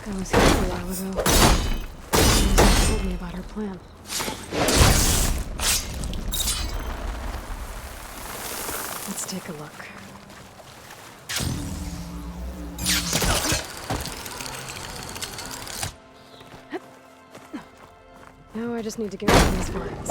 think I was here a while ago. Susan told me about her plan. Let's take a look. Now I just need to get rid of these vines.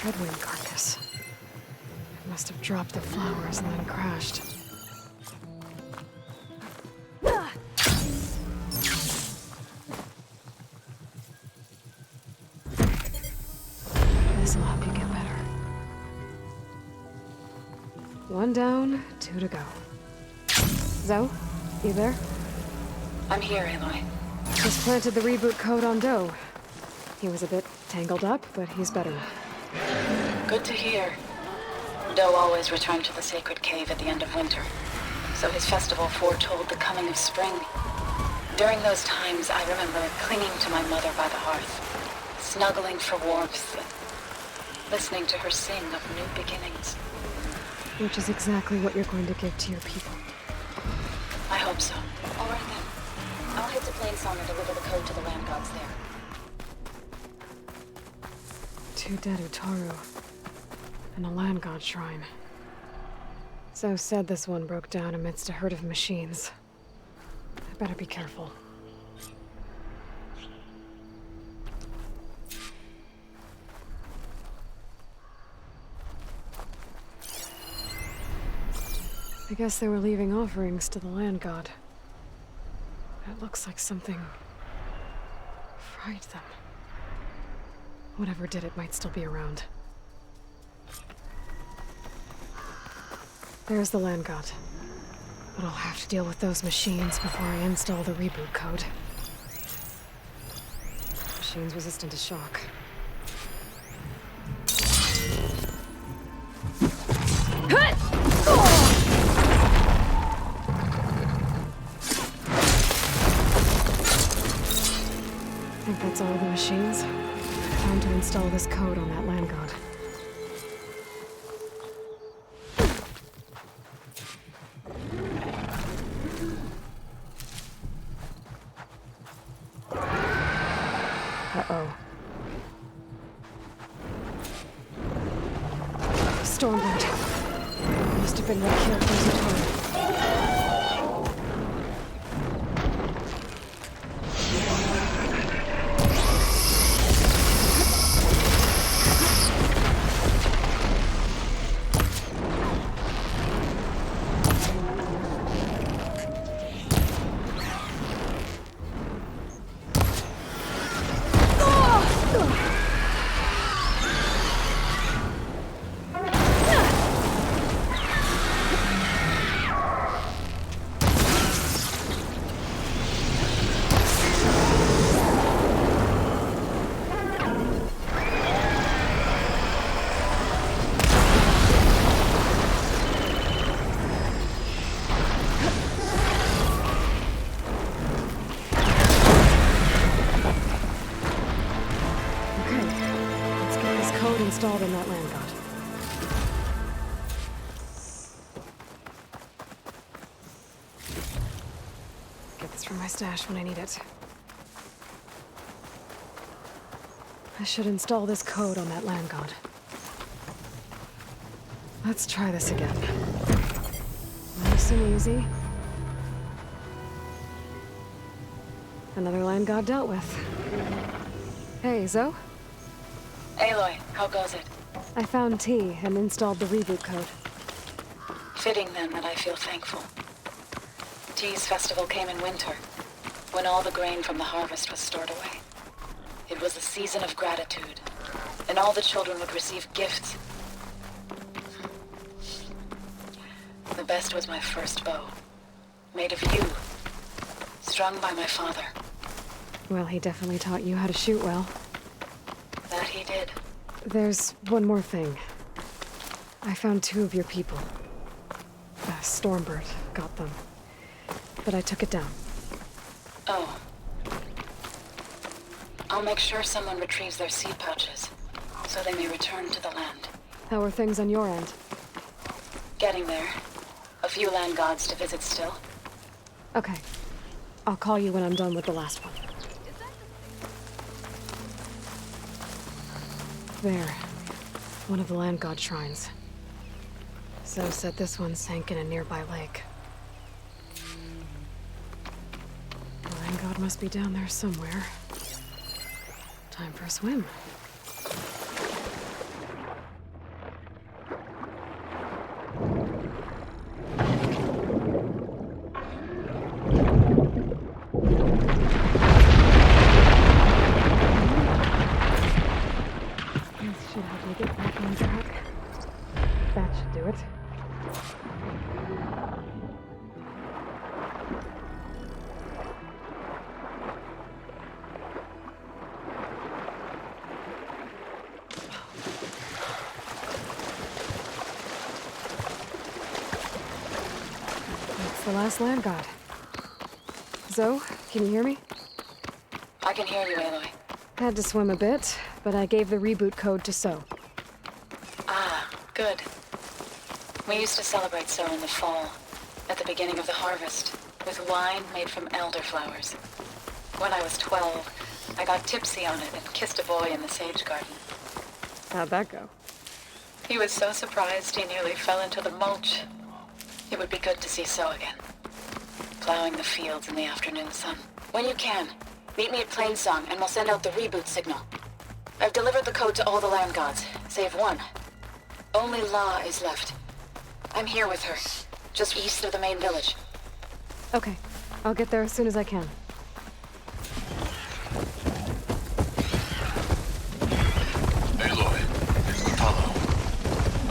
Dreadwing carcass. It must have dropped the flowers and then crashed. This'll help you get better. One down, 2 to go. Zoe, you there? I'm here, Aloy. Just planted the reboot code on Doe. He was a bit tangled up, but he's better now. Good to hear. Doe always returned to the sacred cave at the end of winter, so his festival foretold the coming of spring. During those times, I remember clinging to my mother by the hearth, snuggling for warmth, and listening to her sing of new beginnings. Which is exactly what you're going to give to your people. I hope so. All right then. I'll head to Plainsong and deliver the code to the land gods there. 2 dead Utaru. And a land god shrine. Zoe said this one broke down amidst a herd of machines. I better be careful. I guess they were leaving offerings to the land god. It looks like something fried them. Whatever did it might still be around. There's the land god. But I'll have to deal with those machines before I install the reboot code. Machines resistant to shock. I think that's all the machines. Time to install this code on that land god. Uh-oh. Stormbird. Must have been what killed those Utaru. Installed in that land god. Get this from my stash when I need it. I should install this code on that land god. Let's try this again. Nice and easy. Another land god dealt with. Hey, Zoe? Aloy, how goes it? I found T and installed the reboot code. Fitting then that I feel thankful. T's festival came in winter, when all the grain from the harvest was stored away. It was a season of gratitude, and all the children would receive gifts. The best was my first bow, made of yew, strung by my father. Well, he definitely taught you how to shoot well. That he did. There's one more thing. I found 2 of your people. Stormbird got them. But I took it down. Oh. I'll make sure someone retrieves their seed pouches, so they may return to the land. How are things on your end? Getting there. A few land gods to visit still. Okay. I'll call you when I'm done with the last one. There. One of the land god shrines. So said this one sank in a nearby lake. The land god must be down there somewhere. Time for a swim. This should help me get back on track. That should do it. That's the last land god. Zoe, can you hear me? I can hear you, Aloy. Had to swim a bit, but I gave the reboot code to So. Ah, good. We used to celebrate so in the fall, at the beginning of the harvest, with wine made from elderflowers. When I was 12, I got tipsy on it and kissed a boy in the sage garden. How'd that go? He was so surprised he nearly fell into the mulch. It would be good to see So again. Plowing the fields in the afternoon sun. When you can, meet me at Plainsong and we'll send out the reboot signal. I've delivered the code to all the land gods, save one. Only La is left. I'm here with her, just east of the main village. Okay, I'll get there as soon as I can. Aloy, it's Faro.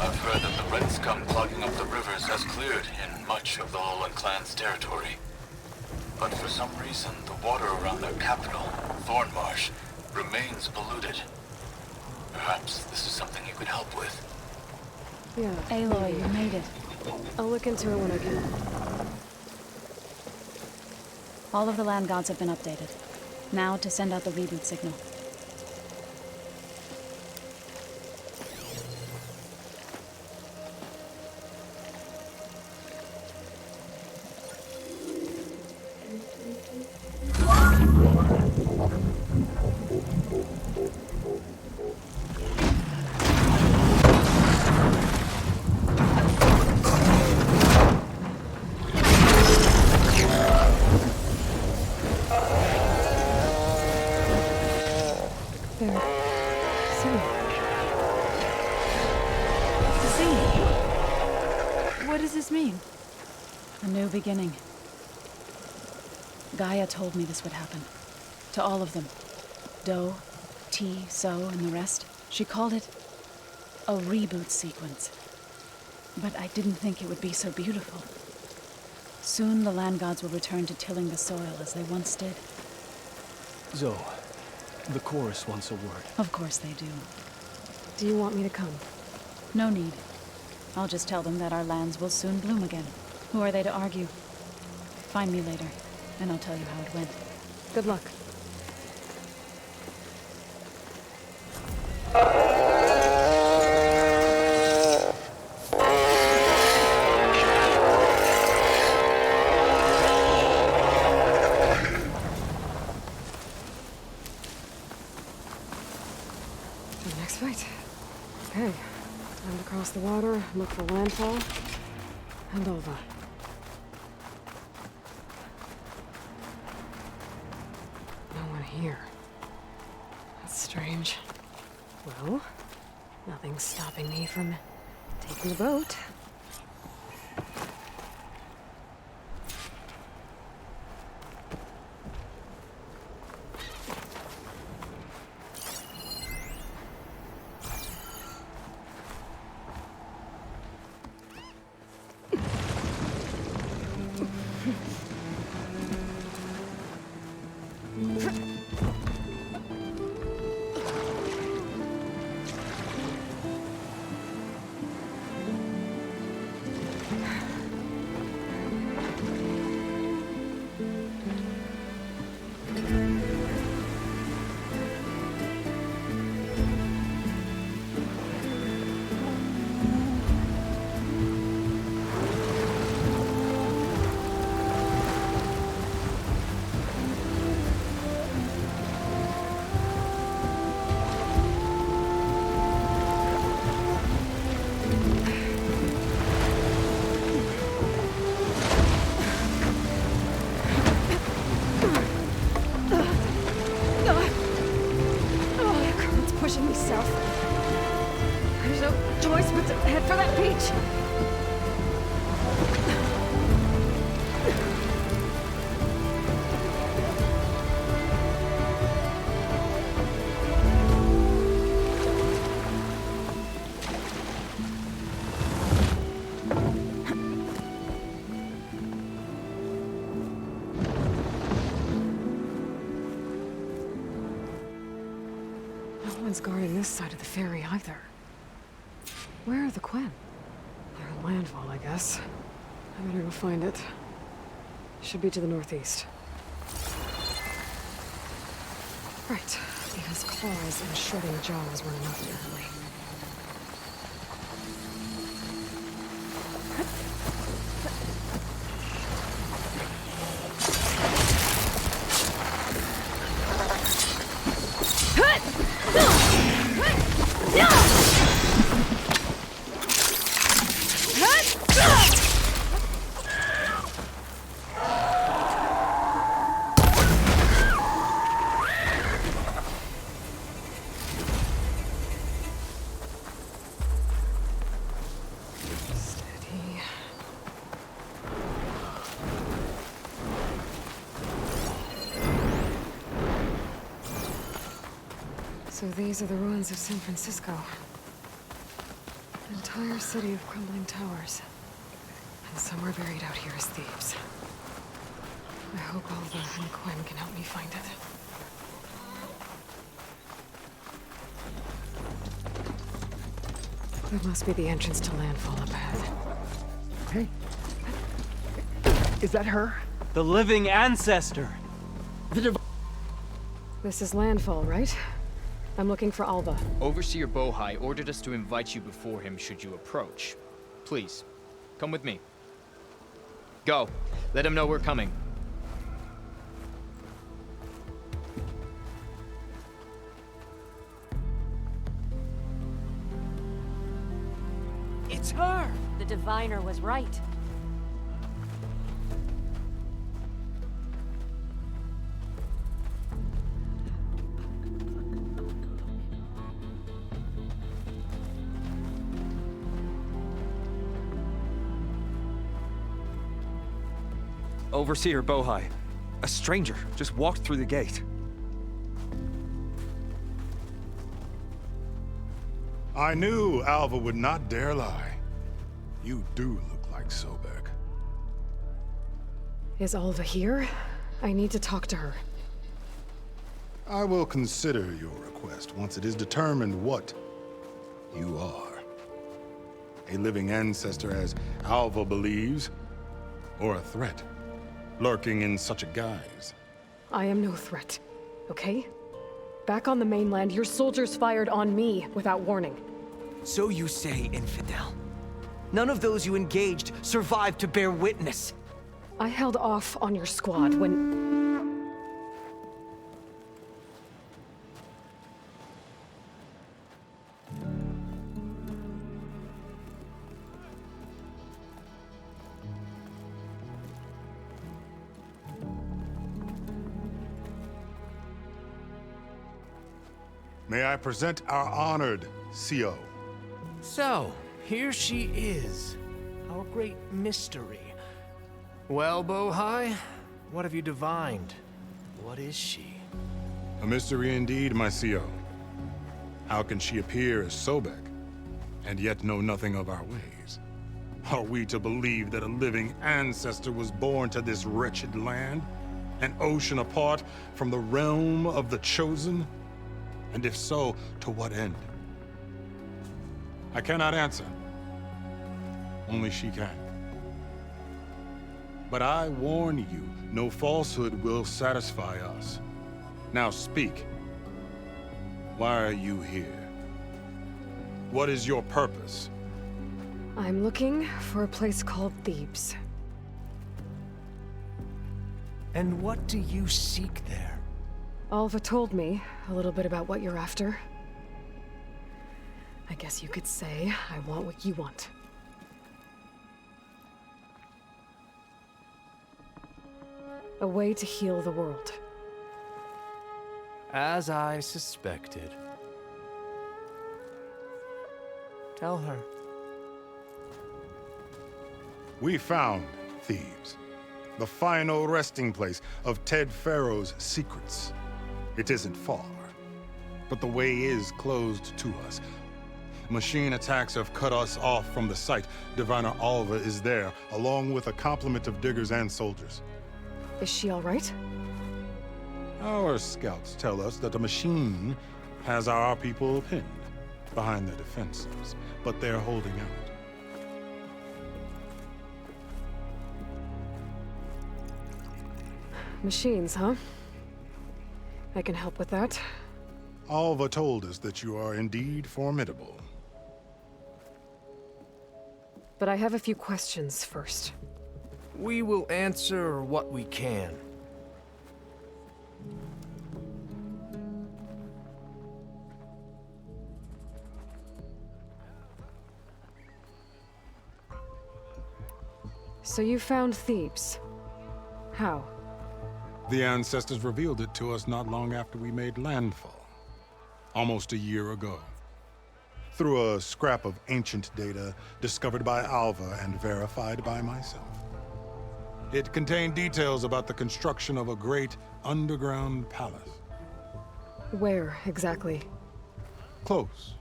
I've heard that the red scum clogging up the rivers has cleared in much of the Lowland clan's territory. But for some reason, the water around their capital, Thornmarsh, remains polluted. Perhaps this is something you could help with. Yeah. Aloy, you made it. I'll look into it when I can. All of the land gods have been updated. Now to send out the reboot signal. A new beginning. Gaia told me this would happen. To all of them. Do, T, So, and the rest. She called it a reboot sequence. But I didn't think it would be so beautiful. Soon the land gods will return to tilling the soil as they once did. Zoe, the chorus wants a word. Of course they do. Do you want me to come? No need. I'll just tell them that our lands will soon bloom again. Who are they to argue? Find me later, and I'll tell you how it went. Good luck. The next fight. Okay. Time to cross the water, look for landfall, and all that. No one here. That's strange. Well, nothing's stopping me from taking the boat. off. There's no choice but to head for that beach. No one's guarding this side of the ferry either. Where are the Quen? They're at landfall, I guess. I better go find it. Should be to the northeast. Right, because claws and shredding jaws were enough, apparently. So these are the ruins of San Francisco. An entire city of crumbling towers. And somewhere buried out here is Thebes. I hope Alva and Quen can help me find it. That must be the entrance to landfall up ahead. Hey. Is that her? The living ancestor! This is landfall, right? I'm looking for Alva. Overseer Bohai ordered us to invite you before him should you approach. Please, come with me. Go. Let him know we're coming. It's her! The diviner was right. Overseer Bohai. A stranger just walked through the gate. I knew Alva would not dare lie. You do look like Sobek. Is Alva here? I need to talk to her. I will consider your request once it is determined what you are. A living ancestor, as Alva believes, or a threat, lurking in such a guise. I am no threat, okay? Back on the mainland, your soldiers fired on me without warning. So you say, infidel. None of those you engaged survived to bear witness. I held off on your squad when... May I present our honored CO. So, here she is, our great mystery. Well, Bohai, what have you divined? What is she? A mystery indeed, my CO. How can she appear as Sobek, and yet know nothing of our ways? Are we to believe that a living ancestor was born to this wretched land? An ocean apart from the realm of the Chosen? And if so, to what end? I cannot answer. Only she can. But I warn you, no falsehood will satisfy us. Now speak. Why are you here? What is your purpose? I'm looking for a place called Thebes. And what do you seek there? Alva told me a little bit about what you're after. I guess you could say I want what you want. A way to heal the world. As I suspected. Tell her. We found Thebes, the final resting place of Faro's secrets. It isn't far, but the way is closed to us. Machine attacks have cut us off from the site. Diviner Alva is there, along with a complement of diggers and soldiers. Is she all right? Our scouts tell us that a machine has our people pinned behind their defenses, but they're holding out. Machines, huh? I can help with that. Alva told us that you are indeed formidable. But I have a few questions first. We will answer what we can. So you found Thebes. How? The ancestors revealed it to us not long after we made landfall, almost a year ago. Through a scrap of ancient data discovered by Alva and verified by myself. It contained details about the construction of a great underground palace. Where, exactly? Close.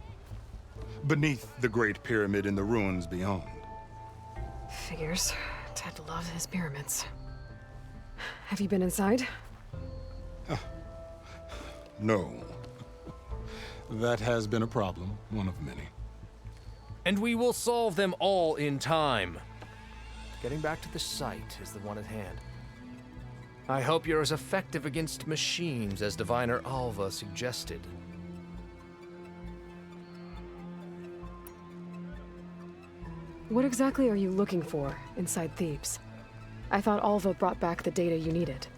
Beneath the Great Pyramid in the ruins beyond. Figures. Ted loves his pyramids. Have you been inside? No. That has been a problem, one of many. And we will solve them all in time. Getting back to the site is the one at hand. I hope you're as effective against machines as Diviner Alva suggested. What exactly are you looking for inside Thebes? I thought Alva brought back the data you needed.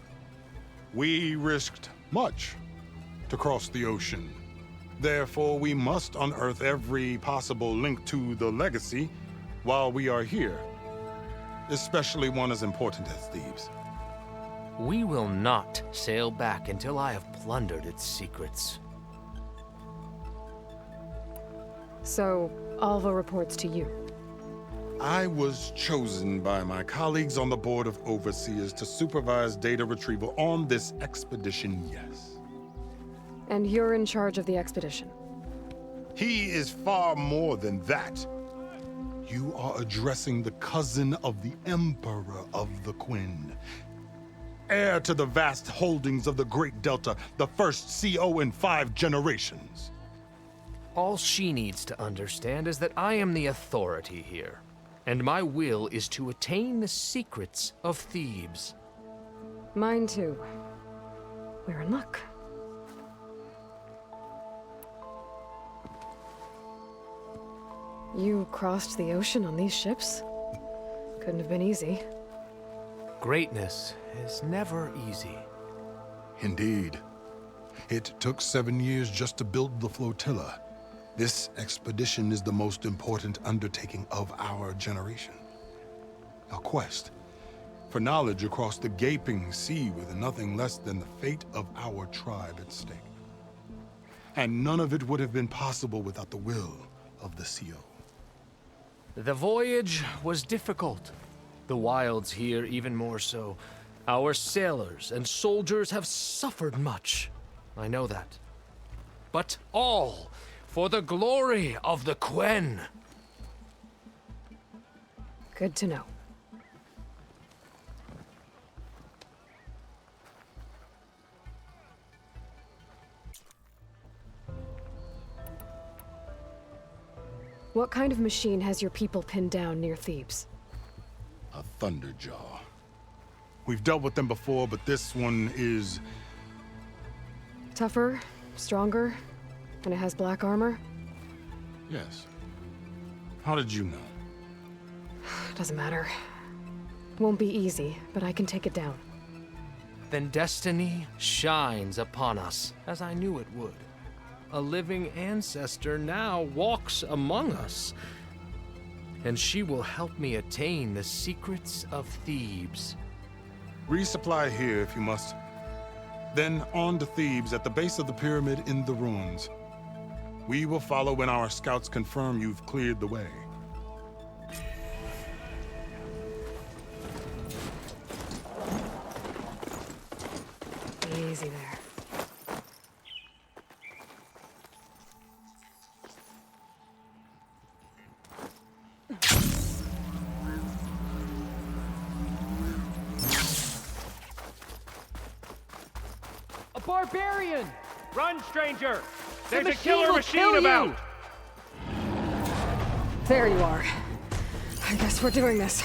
We risked much to cross the ocean. Therefore, we must unearth every possible link to the legacy while we are here. Especially one as important as Thebes. We will not sail back until I have plundered its secrets. So, Alva reports to you. I was chosen by my colleagues on the Board of Overseers to supervise data retrieval on this expedition, yes. And you're in charge of the expedition? He is far more than that. You are addressing the cousin of the Emperor of the Quinn. Heir to the vast holdings of the Great Delta, the first CO in 5 generations. All she needs to understand is that I am the authority here, and my will is to attain the secrets of Thebes. Mine too. We're in luck. You crossed the ocean on these ships? Couldn't have been easy. Greatness is never easy. Indeed. It took 7 years just to build the flotilla. This expedition is the most important undertaking of our generation. A quest for knowledge across the gaping sea with nothing less than the fate of our tribe at stake. And none of it would have been possible without the will of the CO. The voyage was difficult. The wilds here even more so. Our sailors and soldiers have suffered much. I know that. But all for the glory of the Quen. Good to know. What kind of machine has your people pinned down near Thebes? A Thunderjaw. We've dealt with them before, but this one is... Tougher, stronger, and it has black armor? Yes. How did you know? Doesn't matter. Won't be easy, but I can take it down. Then destiny shines upon us, as I knew it would. A living ancestor now walks among us, and she will help me attain the secrets of Thebes. Resupply here if you must. Then on to Thebes at the base of the pyramid in the ruins. We will follow when our scouts confirm you've cleared the way. Easy there. A barbarian! Run, stranger! The There's a machine killer will machine kill you! about! There you are. I guess we're doing this.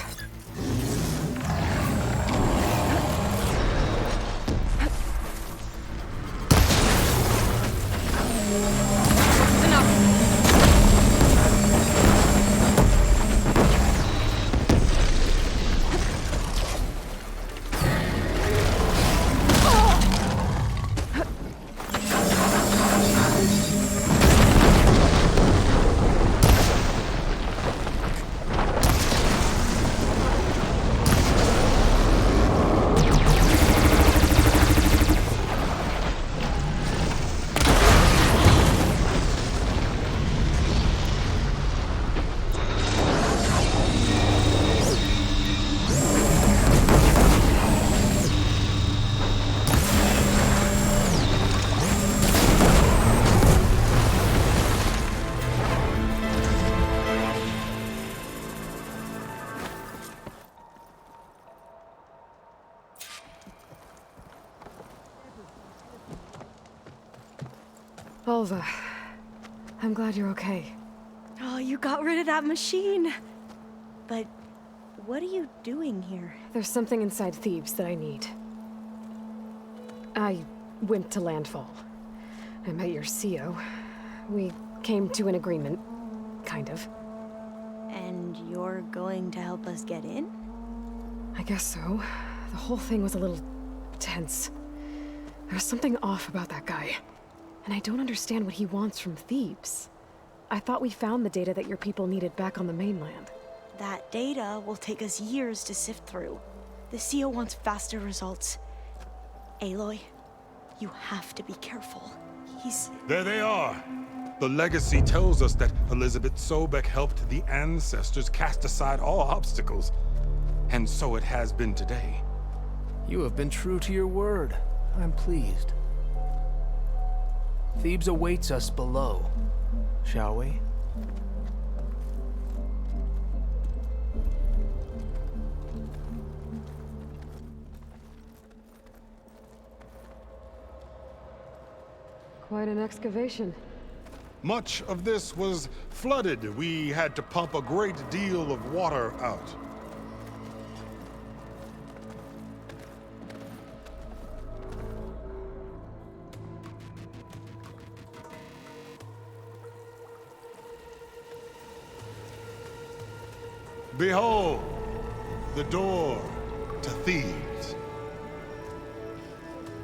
Alva, I'm glad you're okay. Oh, you got rid of that machine. But what are you doing here? There's something inside Thebes that I need. I went to landfall. I met your CO. We came to an agreement, kind of. And you're going to help us get in? I guess so. The whole thing was a little tense. There was something off about that guy. And I don't understand what he wants from Thebes. I thought we found the data that your people needed back on the mainland. That data will take us years to sift through. The CO wants faster results. Aloy, you have to be careful. He's... There they are! The legacy tells us that Elisabet Sobek helped the ancestors cast aside all obstacles. And so it has been today. You have been true to your word. I'm pleased. Thebes awaits us below, shall we? Quite an excavation. Much of this was flooded. We had to pump a great deal of water out. Behold, the door to Thebes.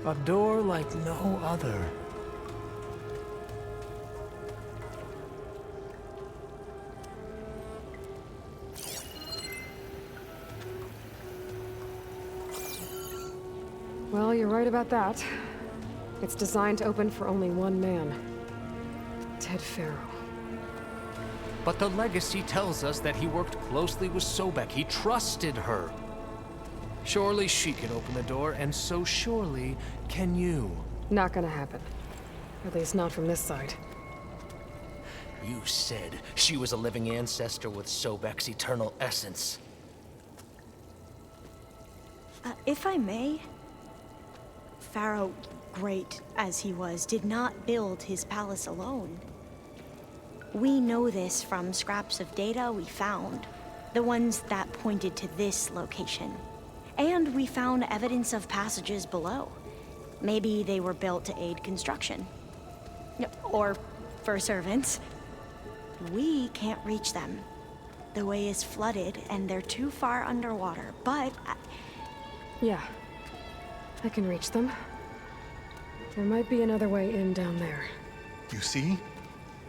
A door like no other. Well, you're right about that. It's designed to open for only one man. Faro. But the legacy tells us that he worked closely with Sobek. He trusted her. Surely she can open the door, and so surely can you. Not gonna happen. At least not from this side. You said she was a living ancestor with Sobek's eternal essence. If I may, Faro, great as he was, did not build his palace alone. We know this from scraps of data we found, the ones that pointed to this location. And we found evidence of passages below. Maybe they were built to aid construction. Or for servants. We can't reach them. The way is flooded and they're too far underwater, but... Yeah, I can reach them. There might be another way in down there. You see?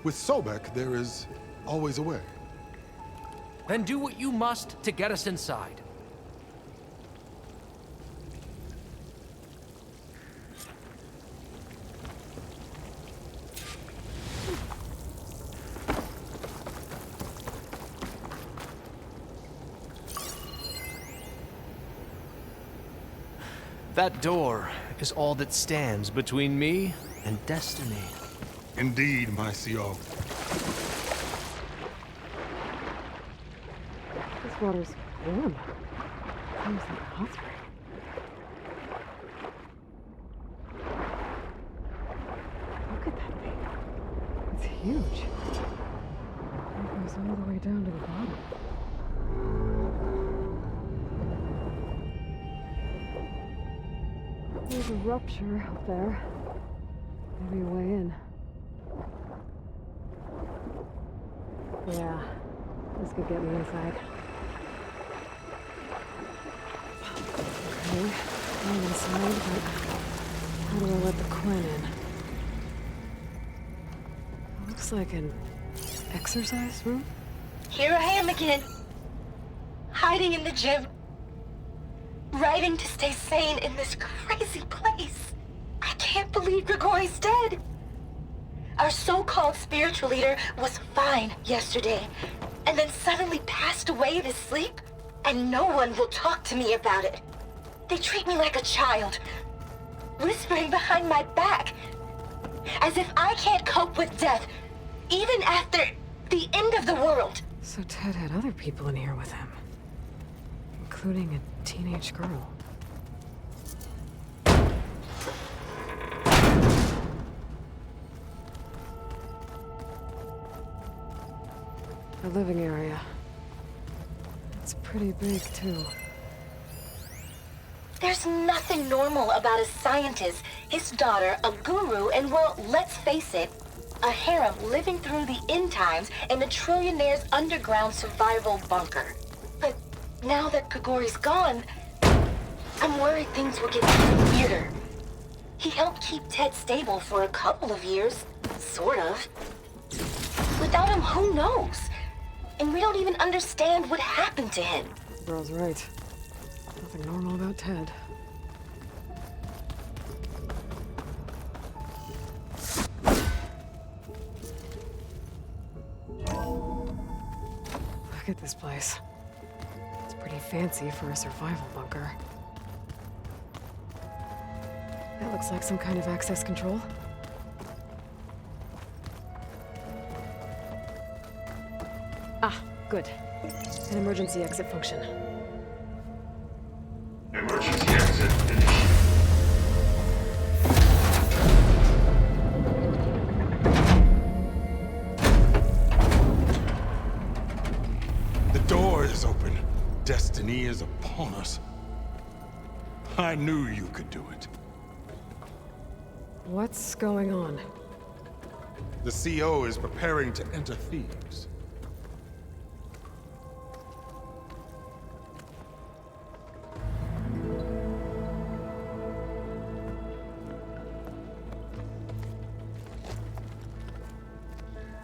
With Sobek, there is always a way. Then do what you must to get us inside. That door is all that stands between me and destiny. Indeed, my CO. This water's warm. Seems like a hot spring. Look at that thing. It's huge. It goes all the way down to the bottom. There's a rupture up there. Maybe a way in. Yeah, this could get me inside. Okay, I'm inside, but how do I let the Quinn in? It looks like an exercise room. Here I am again. Hiding in the gym. Writing to stay sane in this crazy place. I can't believe Grigori's dead. Our so-called spiritual leader was fine yesterday, and then suddenly passed away in his sleep, and no one will talk to me about it. They treat me like a child, whispering behind my back, as if I can't cope with death, even after the end of the world. So Ted had other people in here with him, including a teenage girl. The living area. It's pretty big, too. There's nothing normal about a scientist, his daughter, a guru, and well, let's face it, a harem living through the end times in a trillionaire's underground survival bunker. But now that Grigori's gone, I'm worried things will get even weirder. He helped keep Ted stable for a couple of years, sort of. Without him, who knows? And we don't even understand what happened to him. Girl's right. Nothing normal about Ted. Look at this place. It's pretty fancy for a survival bunker. That looks like some kind of access control. Ah, good. An emergency exit function. Emergency exit initiated. The door is open. Destiny is upon us. I knew you could do it. What's going on? The CO is preparing to enter Thebes.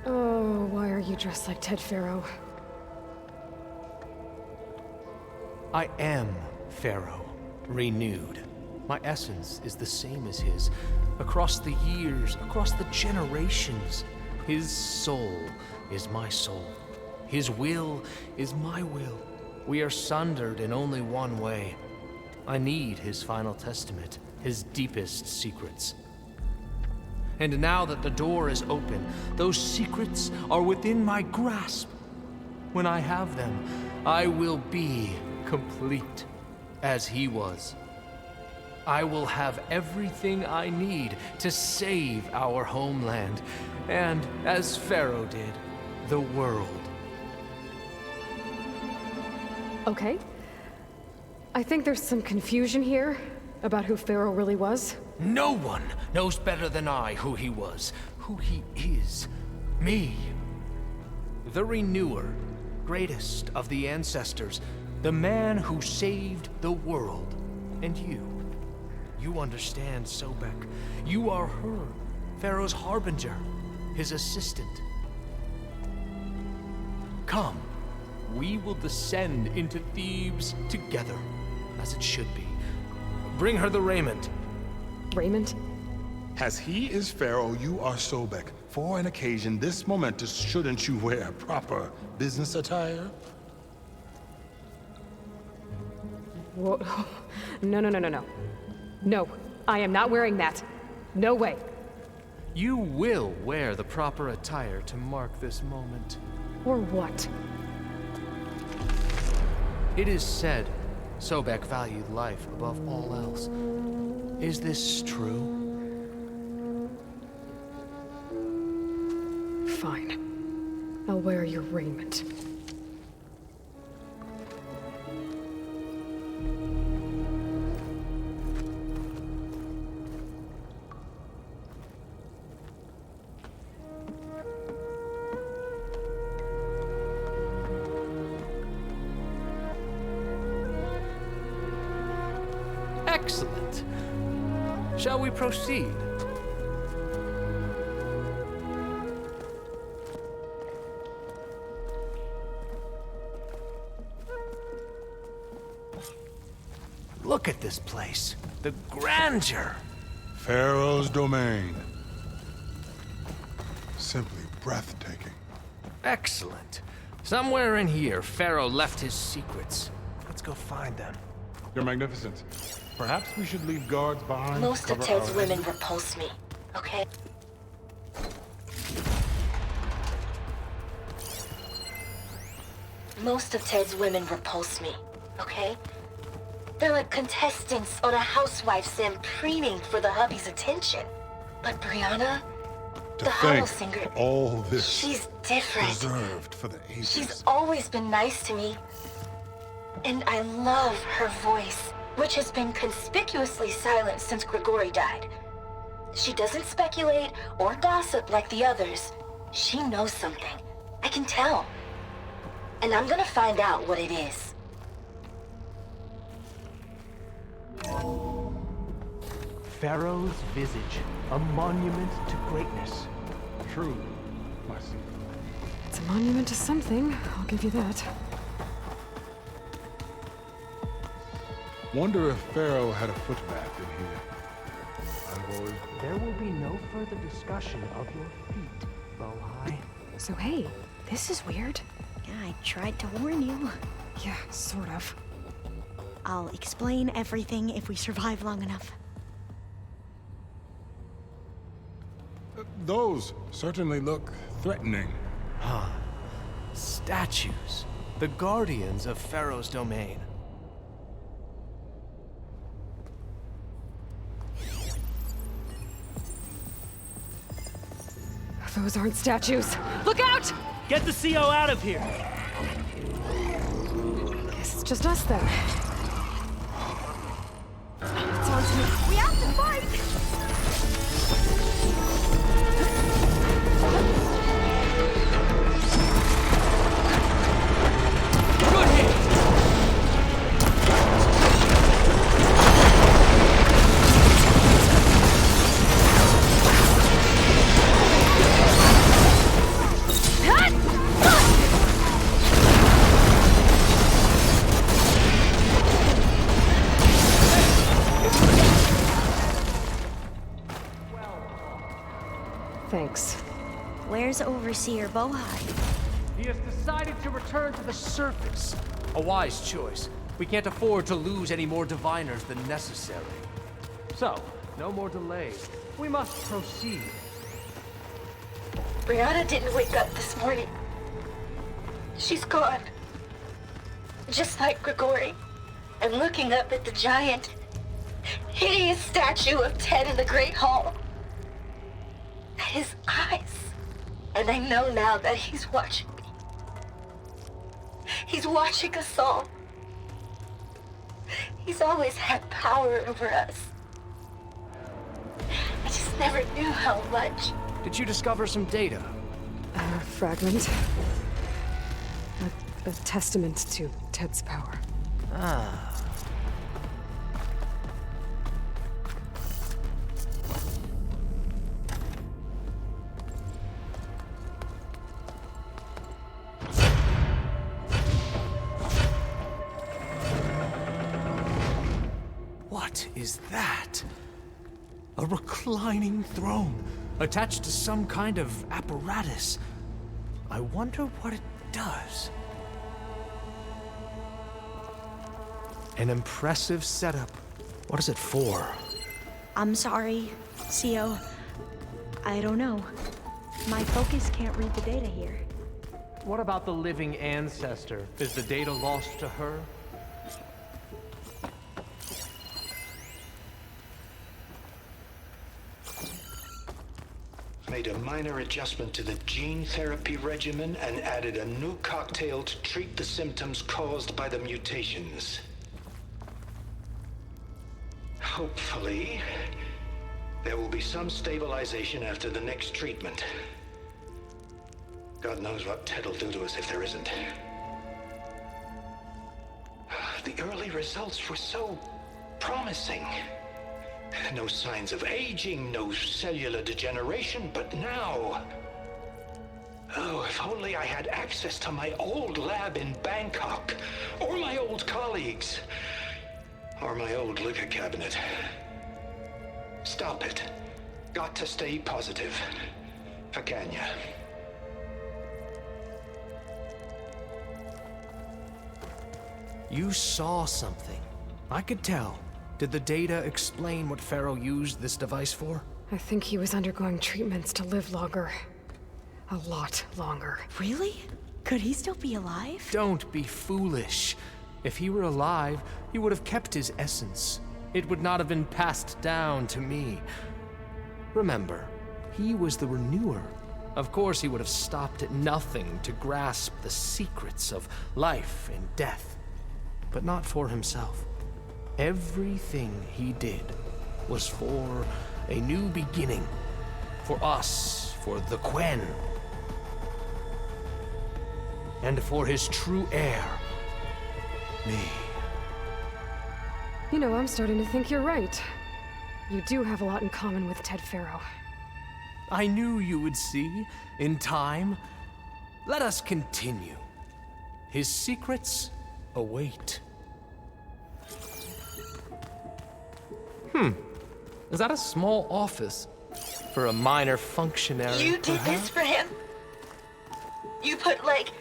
Oh, why are you dressed like Ted Faro? I am Faro, renewed. My essence is the same as his. Across the years, across the generations, his soul is my soul. His will is my will. We are sundered in only one way. I need his final testament, his deepest secrets. And now that the door is open, those secrets are within my grasp. When I have them, I will be complete, as he was. I will have everything I need to save our homeland, and, as Faro did, the world. Okay. I think there's some confusion here about who Faro really was. No one knows better than I who he was, who he is. Me. The Renewer, greatest of the ancestors, the man who saved the world. And you. You understand, Sobek. You are her, Faro's harbinger, his assistant. Come, we will descend into Thebes together, as it should be. Bring her the raiment. Raiment? As he is Faro, you are Sobek. For an occasion this momentous, shouldn't you wear proper business attire? Whoa. No. No, I am not wearing that. No way. You will wear the proper attire to mark this moment. Or what? It is said Sobek valued life above all else. Is this true? Fine. I'll wear your raiment. Excellent. Shall we proceed? Look at this place. The grandeur. Pharaoh's domain. Simply breathtaking. Excellent. Somewhere in here, Faro left his secrets. Let's go find them. Your Magnificence, perhaps we should leave guards behind. Most of cover Ted's our women exit? repulse me, okay? Most of Ted's women repulse me, okay? They're like contestants on a housewife sim preening for the hubby's attention. But Brianna, To the hollow think singer, all this she's different. reserved for the ages. She's always been nice to me. And I love her voice, which has been conspicuously silent since Grigori died. She doesn't speculate or gossip like the others. She knows something. I can tell. And I'm gonna find out what it is. Pharaoh's visage, a monument to greatness. True, my secret. It's a monument to something, I'll give you that. Wonder if Pharaoh had a footbath in here. Aloy. There will be no further discussion of your feet, Bohai. So hey, this is weird. Yeah, I tried to warn you. Yeah, sort of. I'll explain everything if we survive long enough. Those certainly look threatening. Huh. Statues. The guardians of Pharaoh's domain. Those aren't statues. Look out! Get the CO out of here! Guess it's just us then. It's on to me. We have to fight! Good hit! Thanks. Where's Overseer Bohai? He has decided to return to the surface. A wise choice. We can't afford to lose any more diviners than necessary. So, no more delays. We must proceed. Brianna didn't wake up this morning. She's gone. Just like Grigori. I'm looking up at the giant, hideous statue of Ted in the Great Hall. At his eyes. And I know now that he's watching me. He's watching us all. He's always had power over us. I just never knew how much. Did you discover some data? A fragment. A testament to Ted's power. Ah. What is that? A reclining throne, attached to some kind of apparatus. I wonder what it does. An impressive setup. What is it for? I'm sorry, CO. I don't know. My focus can't read the data here. What about the living ancestor? Is the data lost to her? Made a minor adjustment to the gene therapy regimen and added a new cocktail to treat the symptoms caused by the mutations. Hopefully, there will be some stabilization after the next treatment. God knows what Ted'll do to us if there isn't. The early results were so promising. No signs of aging, no cellular degeneration, but now... Oh, if only I had access to my old lab in Bangkok, or my old colleagues, or my old liquor cabinet. Stop it. Got to stay positive. Fakanya. You saw something. I could tell. Did the data explain what Faro used this device for? I think he was undergoing treatments to live longer. A lot longer. Really? Could he still be alive? Don't be foolish. If he were alive, he would have kept his essence. It would not have been passed down to me. Remember, he was the renewer. Of course, he would have stopped at nothing to grasp the secrets of life and death. But not for himself. Everything he did was for a new beginning. For us, for the Quen. And for his true heir, me. You know, I'm starting to think you're right. You do have a lot in common with Ted Faro. I knew you would see, in time. Let us continue. His secrets await. Is that a small office? For a minor functionary, You did this for him? You put, like,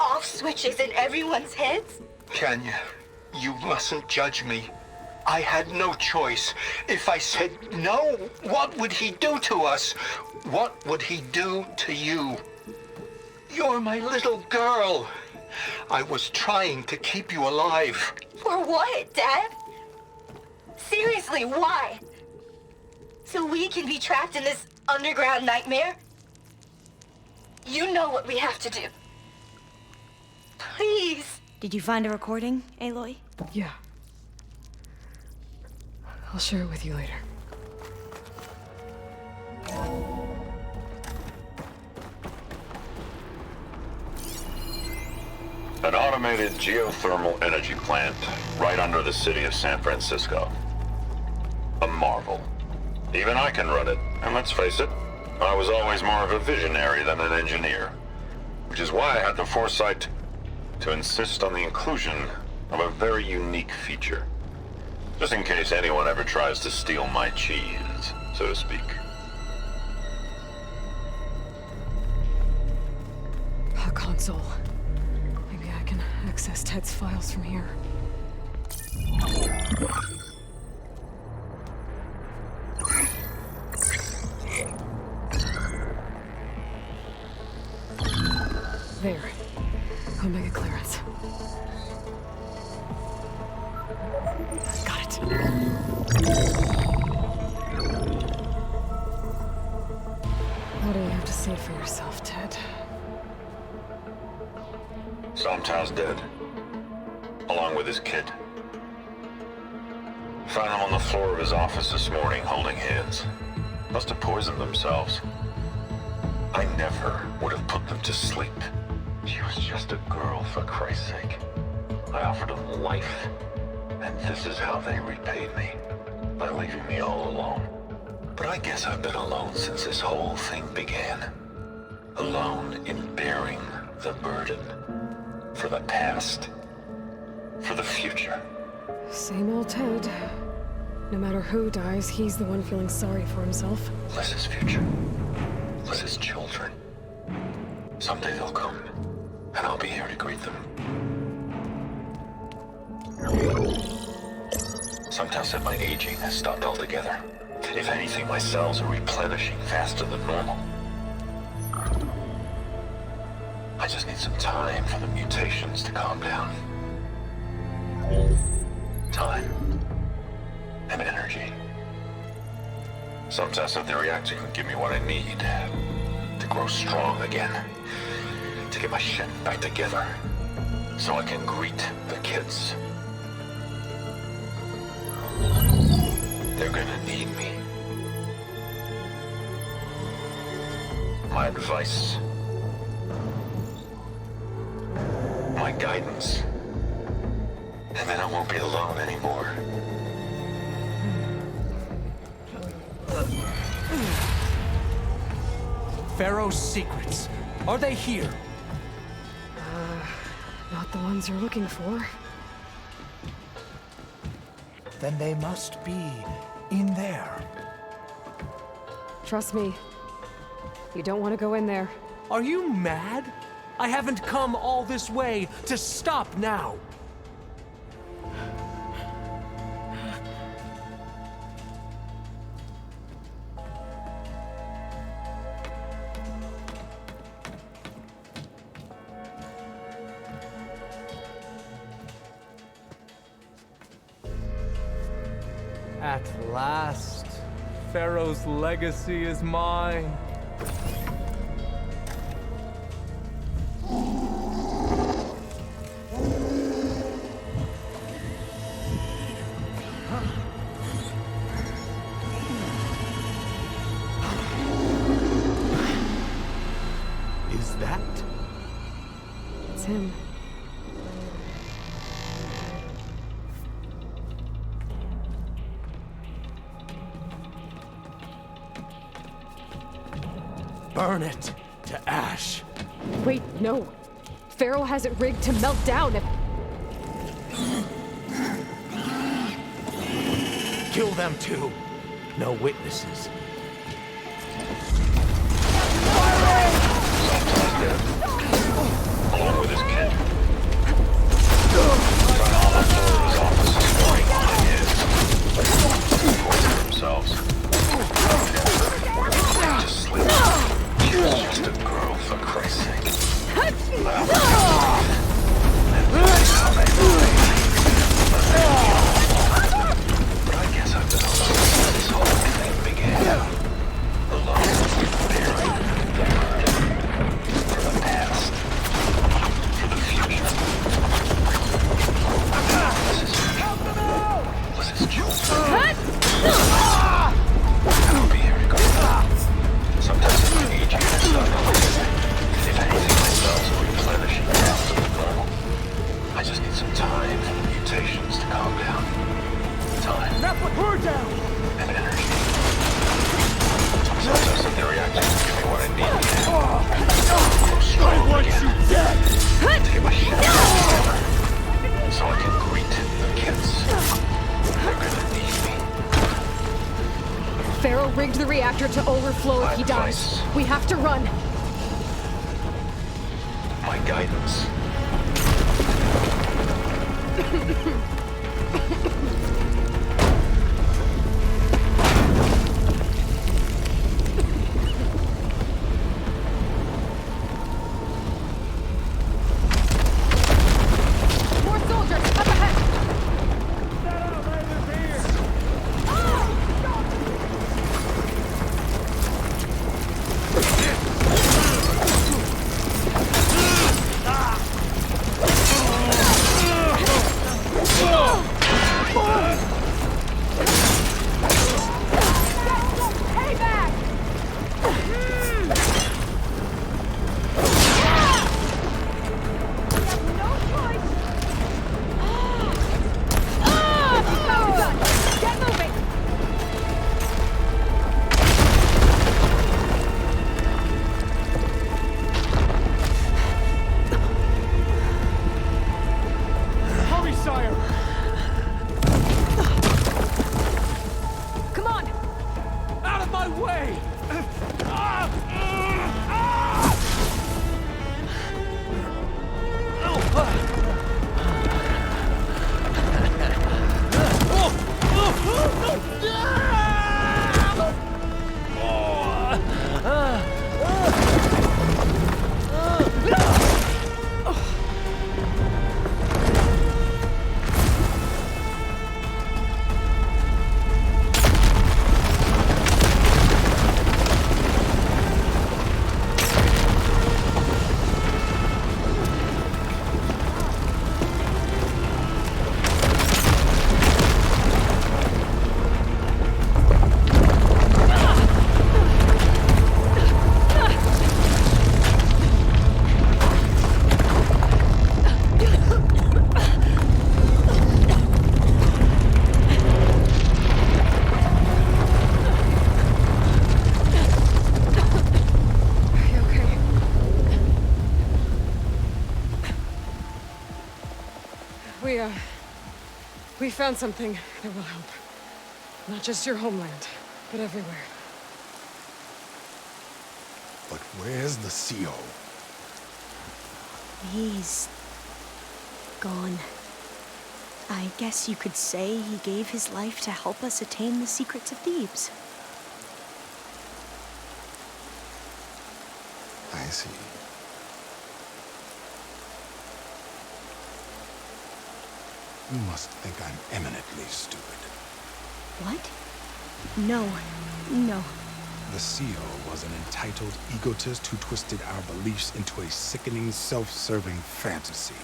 off switches in everyone's heads? Kenya, you mustn't judge me. I had no choice. If I said no, what would he do to us? What would he do to you? You're my little girl. I was trying to keep you alive. For what, Dad? Seriously, why? So we can be trapped in this underground nightmare? You know what we have to do. Please. Did you find a recording, Aloy? Yeah. I'll share it with you later. An automated geothermal energy plant right under the city of San Francisco. A marvel. Even I can run it, and let's face it, I was always more of a visionary than an engineer. Which is why I had the foresight to insist on the inclusion of a very unique feature. Just in case anyone ever tries to steal my cheese, so to speak. A console. Maybe I can access Ted's files from here. There. Omega clearance. Got it. What do you have to say for yourself, Ted? Somtow's dead. Along with his kid. Found them on the floor of his office this morning, holding hands. Must have poisoned themselves. I never would have put them to sleep. She was just a girl, for Christ's sake. I offered them life, and this is how they repaid me. By leaving me all alone. But I guess I've been alone since this whole thing began. Alone in bearing the burden. For the past. For the future. Same old Ted. No matter who dies, he's the one feeling sorry for himself. Liz's future. Liz's children. Someday they'll come, and I'll be here to greet them. Some tell that my aging has stopped altogether. If anything, my cells are replenishing faster than normal. I just need some time for the mutations to calm down. Time. And energy. Some test that the reactor can give me what I need to grow strong again. To get my shit back together. So I can greet the kids. They're gonna need me. My advice. My guidance. And then I won't be alone anymore. Faro's secrets. Are they here? Not the ones you're looking for. Then they must be in there. Trust me. You don't want to go in there. Are you mad? I haven't come all this way to stop now. At last, Faro's legacy is mine. Is that? It's him. Burn it to ash. Wait, no. Faro has it rigged to melt down if... Kill them too. No witnesses. Along with his kid. Trying all the his office story poison themselves. Just sleep. She was just a girl, for Christ's sake. But I guess I've been alone since this whole thing began. Alone, buried, the hurt, for the past, for the future. This is children. I'll be here regardless. Sometimes if I need you to stop. If anything, my cells are replenishing faster than normal. I just need some time for the mutations to calm down. Time. Now put her down! And energy. Sometimes if the reactor can give me what I need to grow strong again. To get my shit together. So I can greet the kids. They're gonna need me. Faro rigged the reactor to overflow if he dies. We have to run. My guidance. More soldiers, up ahead! We found something that will help. Not just your homeland, but everywhere. But where's the CO? He's gone. I guess you could say he gave his life to help us attain the secrets of Thebes. I see. You must think I'm eminently stupid. What? No. No. The CO was an entitled egotist who twisted our beliefs into a sickening, self-serving fantasy.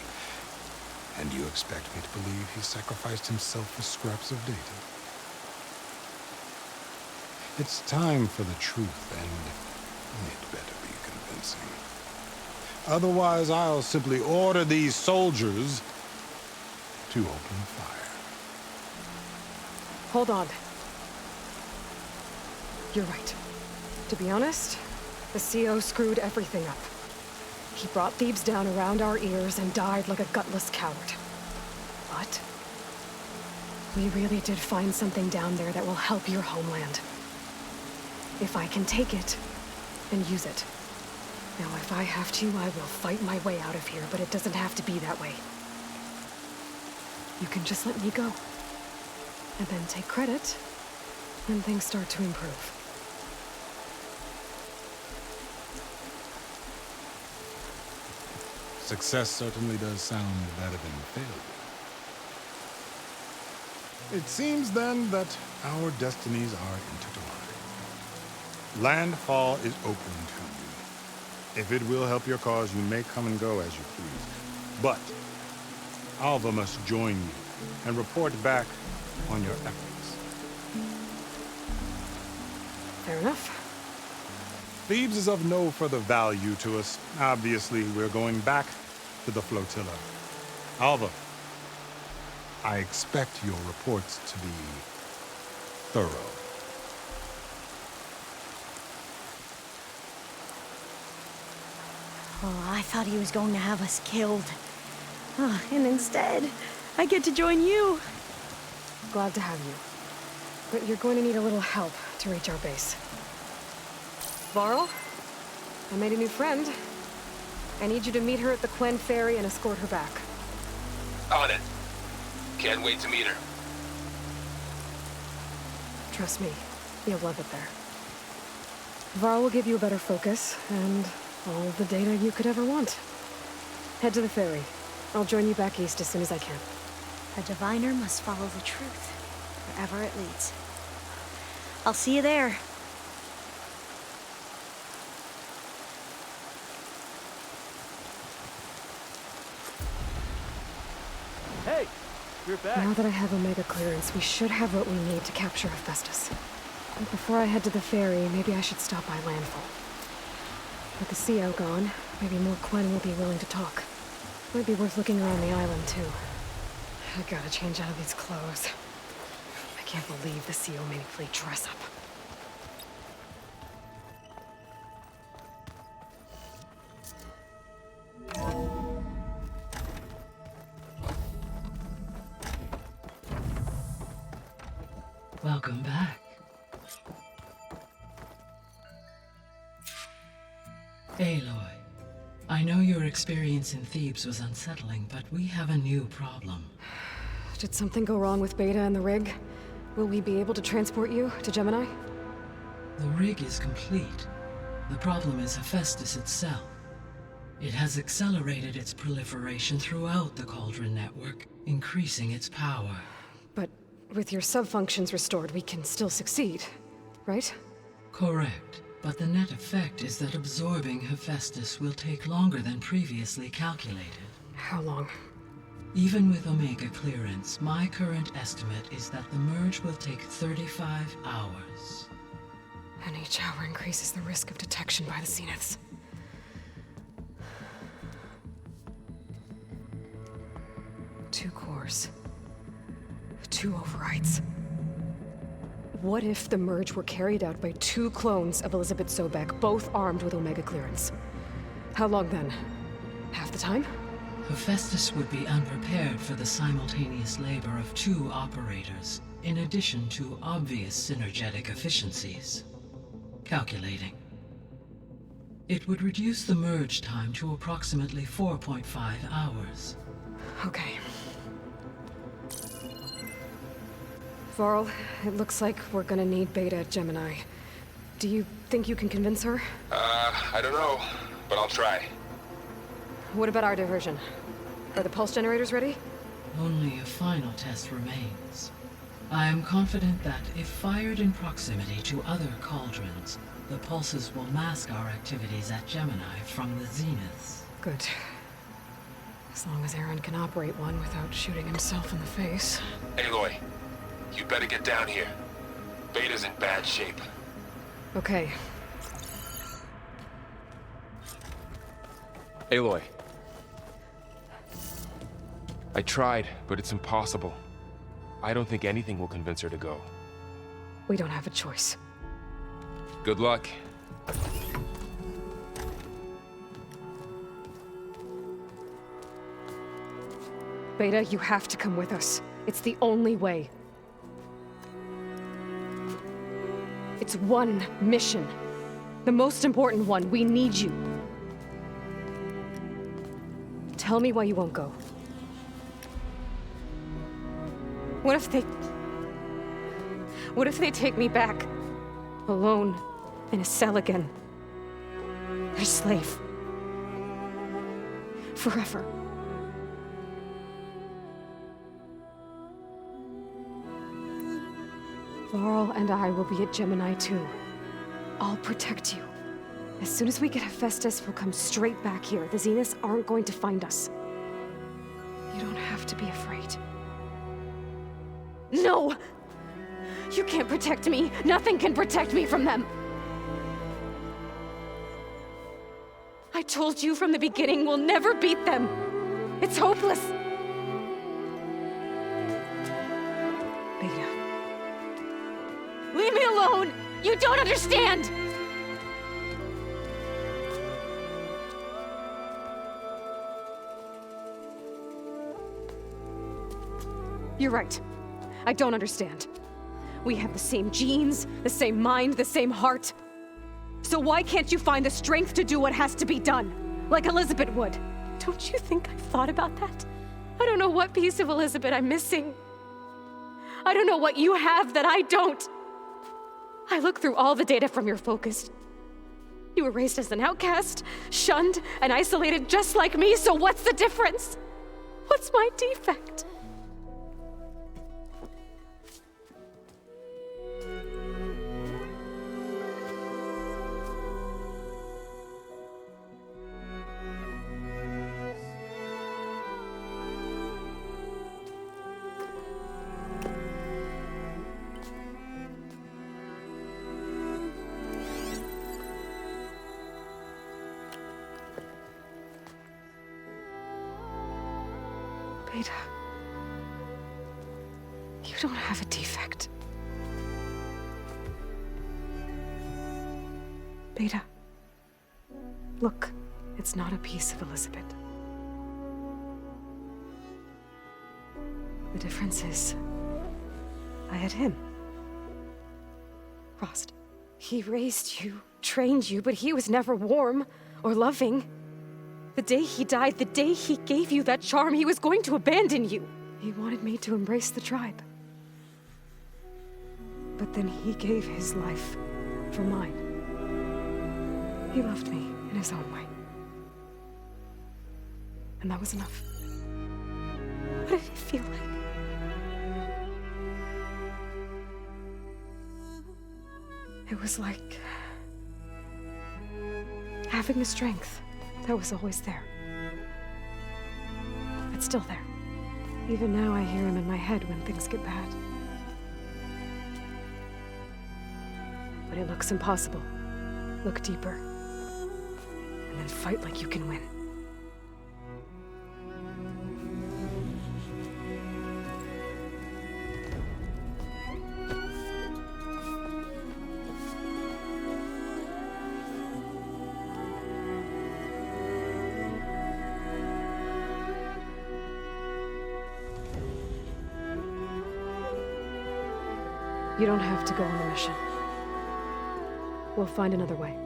And you expect me to believe he sacrificed himself for scraps of data? It's time for the truth, and it better be convincing. Otherwise, I'll simply order these soldiers to open fire. Hold on. You're right. To be honest, the CO screwed everything up. He brought Thebes down around our ears and died like a gutless coward. But we really did find something down there that will help your homeland. If I can take it and use it. Now, if I have to, I will fight my way out of here, but it doesn't have to be that way. You can just let me go. And then take credit when things start to improve. Success certainly does sound better than failure. It seems then that our destinies are intertwined. Landfall is open to you. If it will help your cause, you may come and go as you please. But Alva must join you and report back on your efforts. Fair enough. Thebes is of no further value to us. Obviously, we're going back to the flotilla. Alva, I expect your reports to be thorough. Oh, I thought he was going to have us killed. Oh, and instead, I get to join you. Glad to have you. But you're going to need a little help to reach our base. Varl, I made a new friend. I need you to meet her at the Quen Ferry and escort her back. On it. Can't wait to meet her. Trust me, you'll love it there. Varl will give you a better focus, and all of the data you could ever want. Head to the ferry. I'll join you back east as soon as I can. A diviner must follow the truth, wherever it leads. I'll see you there. Hey, you're back. Now that I have Omega clearance, we should have what we need to capture Hephaestus. But before I head to the ferry, maybe I should stop by landfall. With the CO gone, maybe more Quen will be willing to talk. Might be worth looking around the island, too. I gotta change out of these clothes. I can't believe the CO made me play dress up. Welcome back. Aloy, I know your experience in Thebes was unsettling, but we have a new problem. Did something go wrong with Beta and the rig? Will we be able to transport you to Gemini? The rig is complete. The problem is Hephaestus itself. It has accelerated its proliferation throughout the Cauldron network, increasing its power. But with your sub-functions restored, we can still succeed, right? Correct. But the net effect is that absorbing Hephaestus will take longer than previously calculated. How long? Even with Omega clearance, my current estimate is that the merge will take 35 hours. And each hour increases the risk of detection by the zeniths. Two cores. 2 overrides. What if the merge were carried out by 2 clones of Elisabet Sobek, both armed with Omega clearance? How long then? Half the time? Hephaestus would be unprepared for the simultaneous labor of 2 operators, in addition to obvious synergetic efficiencies. Calculating. It would reduce the merge time to approximately 4.5 hours. Okay. Varl, it looks like we're gonna need Beta at Gemini. Do you think you can convince her? I don't know, but I'll try. What about our diversion? Are the pulse generators ready? Only a final test remains. I am confident that if fired in proximity to other cauldrons, the pulses will mask our activities at Gemini from the zeniths. Good. As long as Aaron can operate one without shooting himself in the face. Aloy, you better get down here. Beta's in bad shape. Okay. Aloy. I tried, but it's impossible. I don't think anything will convince her to go. We don't have a choice. Good luck. Beta, you have to come with us. It's the only way. It's one mission. The most important one. We need you. Tell me why you won't go. What if they take me back? Alone, in a cell again. Their slave. Forever. Varl and I will be at Gemini too. I'll protect you. As soon as we get Hephaestus, we'll come straight back here. The Zeniths aren't going to find us. You don't have to be afraid. No! You can't protect me. Nothing can protect me from them. I told you from the beginning, we'll never beat them. It's hopeless. Beta. Leave me alone! You don't understand! You're right. I don't understand. We have the same genes, the same mind, the same heart. So why can't you find the strength to do what has to be done? Like Elisabet would. Don't you think I've thought about that? I don't know what piece of Elisabet I'm missing. I don't know what you have that I don't. I look through all the data from your focus. You were raised as an outcast, shunned, and isolated just like me, so what's the difference? What's my defect? Beta, you don't have a defect. Beta, look, it's not a piece of Elisabet. The difference is, I had him. Frost. He raised you, trained you, but he was never warm or loving. The day he died, the day he gave you that charm, he was going to abandon you. He wanted me to embrace the tribe. But then he gave his life for mine. He loved me in his own way. And that was enough. What did it feel like? It was like having the strength that was always there. It's still there. Even now I hear him in my head when things get bad. But it looks impossible. Look deeper. And then fight like you can win. You don't have to go on the mission. We'll find another way.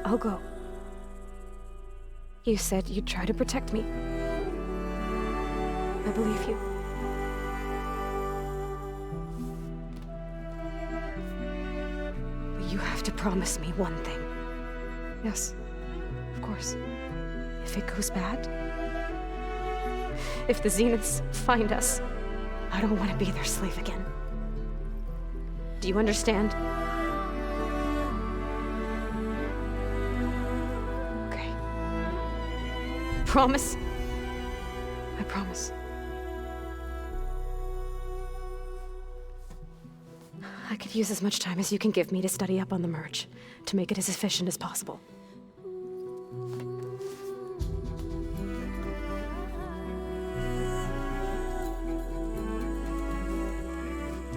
I'll go. You said you'd try to protect me. I believe you. But you have to promise me one thing. Yes, of course. If it goes bad, if the zeniths find us, I don't want to be their slave again. Do you understand? Okay. Promise? I promise. I could use as much time as you can give me to study up on the merge, to make it as efficient as possible.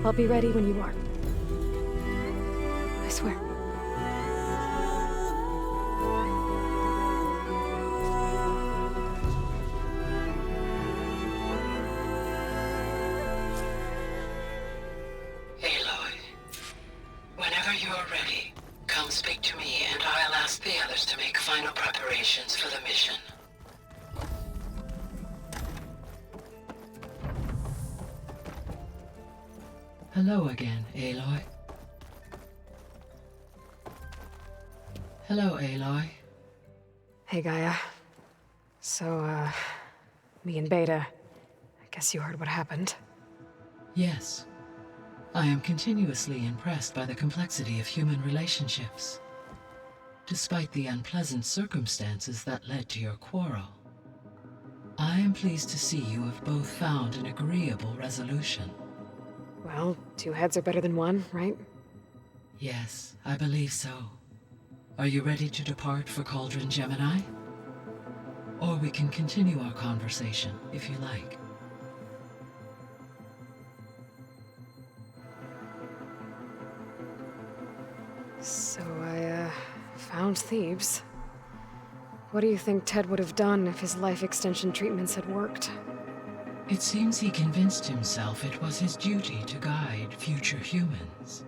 I'll be ready when you are. I swear. Aloy, whenever you're ready, come speak to me and I'll ask the others to make final preparations for the mission. Hello again, Aloy. Hello, Aloy. Hey, Gaia. So, me and Beta, I guess you heard what happened. Yes. I am continuously impressed by the complexity of human relationships. Despite the unpleasant circumstances that led to your quarrel, I am pleased to see you have both found an agreeable resolution. Well, two heads are better than one, right? Yes, I believe so. Are you ready to depart for Cauldron, Gemini? Or we can continue our conversation, if you like. So I, found Thebes. What do you think Ted would have done if his life extension treatments had worked? It seems he convinced himself it was his duty to guide future humans.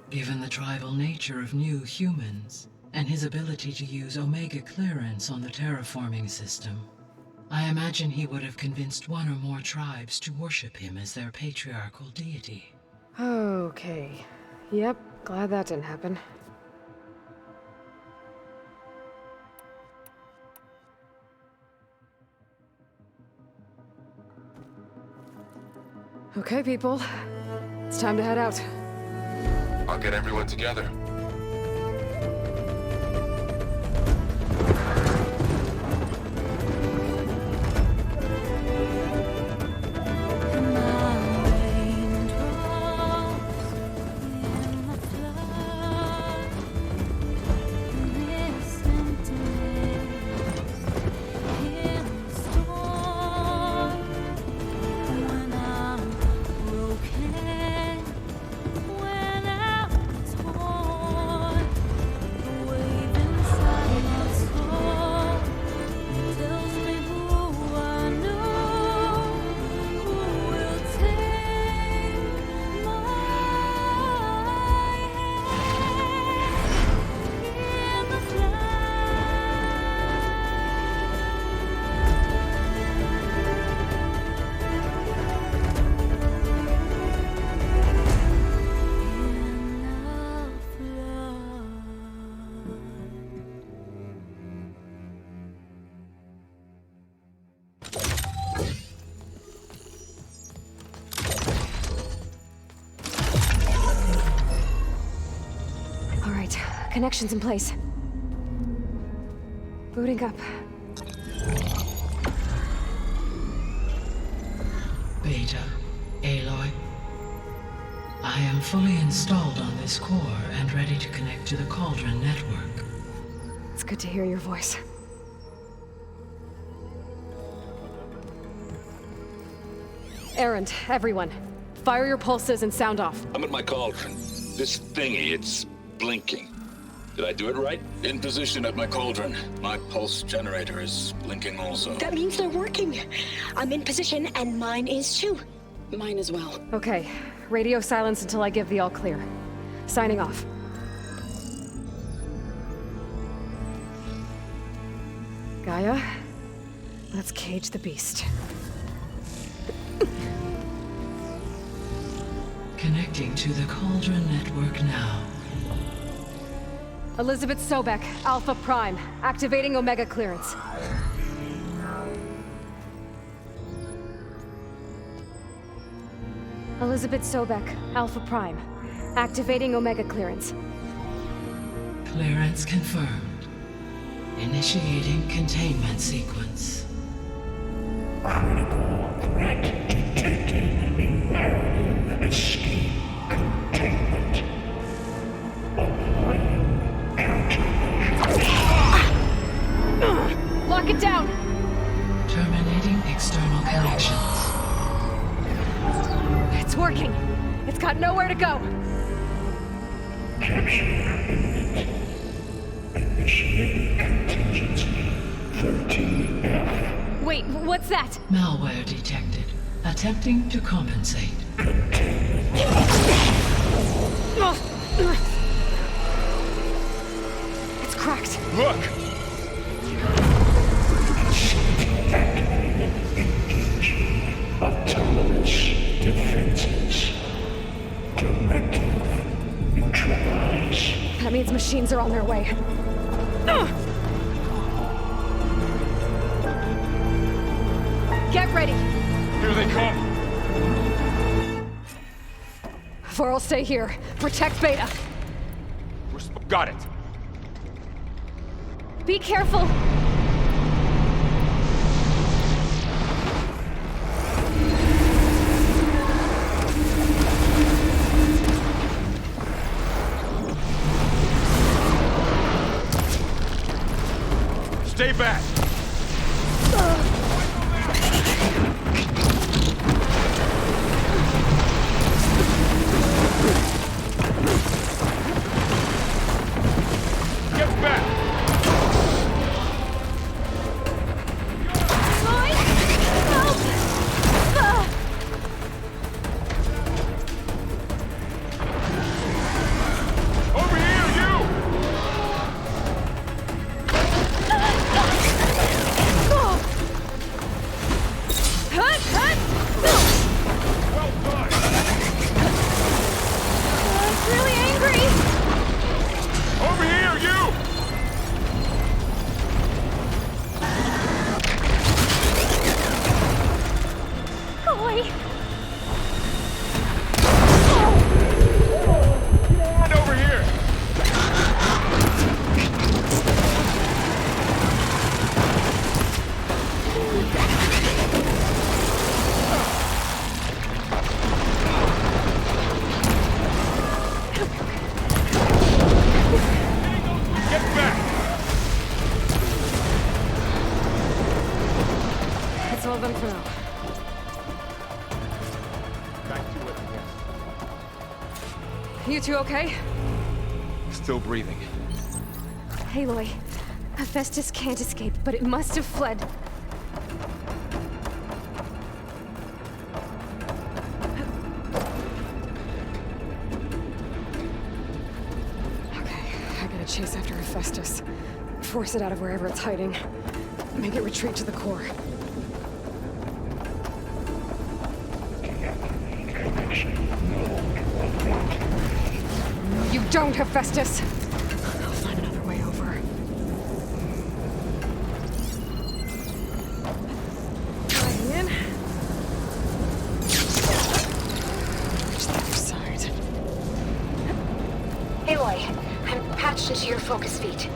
Given the tribal nature of new humans, and his ability to use Omega clearance on the terraforming system, I imagine he would have convinced one or more tribes to worship him as their patriarchal deity. Okay. Yep, glad that didn't happen. Okay, people. It's time to head out. I'll get everyone together. Connections in place. Booting up. Beta, Aloy. I am fully installed on this core and ready to connect to the Cauldron network. It's good to hear your voice. Errand, everyone. Fire your pulses and sound off. I'm at my Cauldron. This thingy, it's blinking. Did I do it right? In position at my cauldron. My pulse generator is blinking also. That means they're working. I'm in position, and mine is too. Mine as well. Okay. Radio silence until I give the all clear. Signing off. Gaia, let's cage the beast. Connecting to the Cauldron network now. Elisabet Sobek, Alpha Prime, activating Omega clearance. Elisabet Sobek, Alpha Prime, activating Omega clearance. Clearance confirmed. Initiating containment sequence. Critical threat detected. Imperative escape containment. Applying countermeasures. Lock it down! Terminating external connections. It's working! It's got nowhere to go! Capture imminent. Initiating contingency 13F. Wait, what's that? Malware detected. Attempting to compensate. It's cracked. Look! Engaging autonomous defenses. Directive neutralize. That means machines are on their way. Get ready! Here they come! Faro, stay here. Protect Beta. Got it. Be careful! Stay back! Get back! Over here, you! Well done! It's really angry! Over here, you! Aloy! And over here! Get back! That's all done for now. Back to it. You two okay? Still breathing. Aloy, hephaestus can't escape, but it must have fled. Okay, I gotta chase after hephaestus. Force it out of wherever it's hiding. Make it retreat to the core. No, you don't, Hephaestus! I'll find another way over. Flying in. Reach the other side. Aloy, I'm patched into your focus feed.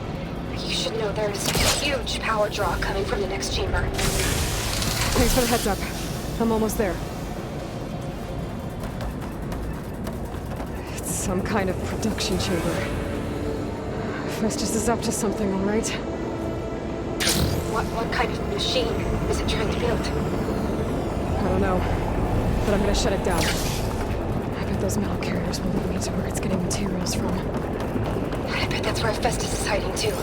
You should know there's a huge power draw coming from the next chamber. Thanks for the heads up. I'm almost there. It's some kind of production chamber. Hephaestus is up to something, all right? What kind of machine is it trying to build? I don't know, but I'm gonna shut it down. I bet those metal carriers will lead me to where it's getting materials from. I bet that's where Hephaestus is hiding, too.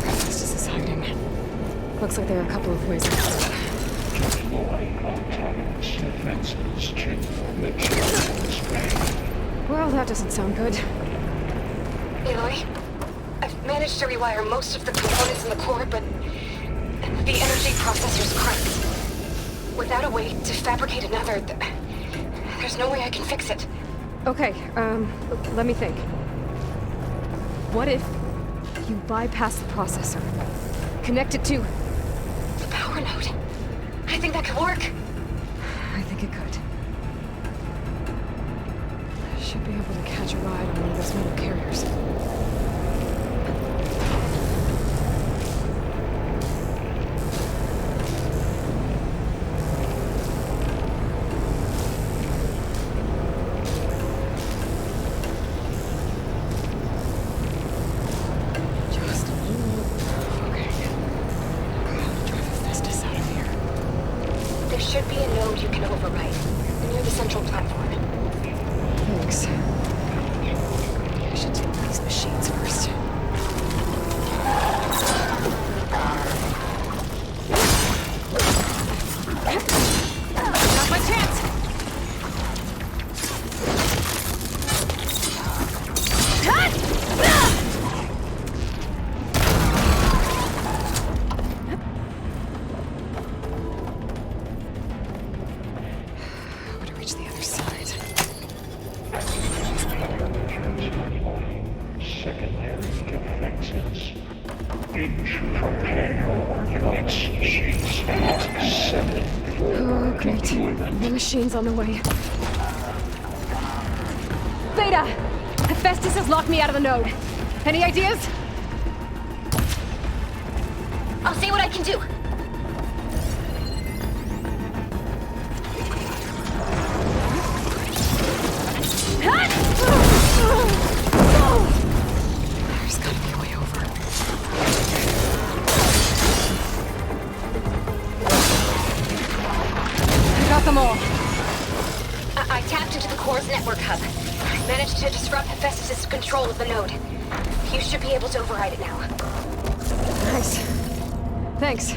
Hephaestus is hiding. Looks like there are a couple of ways out. Well, that doesn't sound good. Aloy, I've managed to rewire most of the components in the core, but the energy processor's cracked. Without a way to fabricate another, there's no way I can fix it. Okay, let me think. What if you bypass the processor, connect it to the power node? I think that could work. I think it could. I should be able to catch a ride on one of those metal carriers. Just a little... Okay. I'll drive Hephaestus out of here. There should be a node you can override, near the central platform. Thanks. I should take these machines first. Not my chance! I want to reach the other side. Secondary defenses. Prepare your machines at 7. Oh, great. The machine's on the way. Beta! Hephaestus has locked me out of the node. Any ideas? I'll see what I can do. There's gotta be a way over. I got them all. I tapped into the core's network hub. I managed to disrupt Hephaestus' control of the node. You should be able to override it now. Nice. Thanks.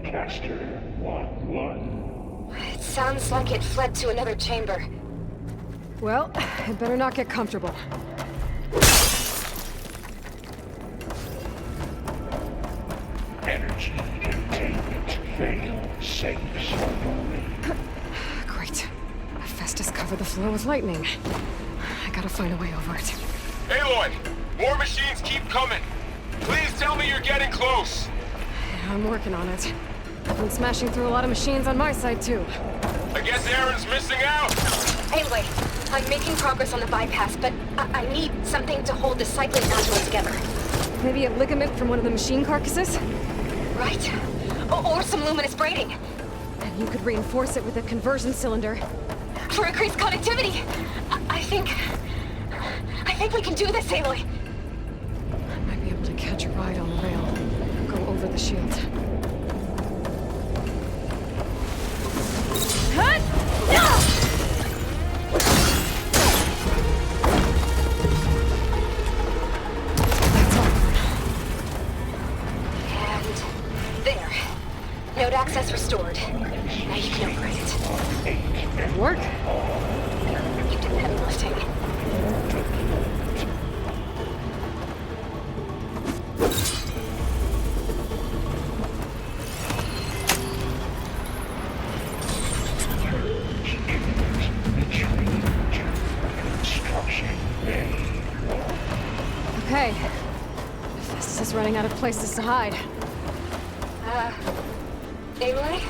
Caster 1-1. It sounds like it fled to another chamber. Well, it better not get comfortable. Energy containment failed. Safe zone. Great. Hephaestus covered the floor with lightning. I gotta find a way over it. Aloy! More machines keep coming! Please tell me you're getting close! I'm working on it. I've been smashing through a lot of machines on my side, too. I guess Aaron's missing out! Anyway, I'm making progress on the bypass, but I need something to hold the cycling module together. Maybe a ligament from one of the machine carcasses? Right. Or some luminous braiding. And you could reinforce it with a conversion cylinder. For increased connectivity! I think we can do this, Aloy! I might be able to catch a ride on the rail. Go over the shield. There. Node access restored. Now you can operate it. Good work. You did the heavy lifting. Okay. Hephaestus is running out of places to hide. Aloy?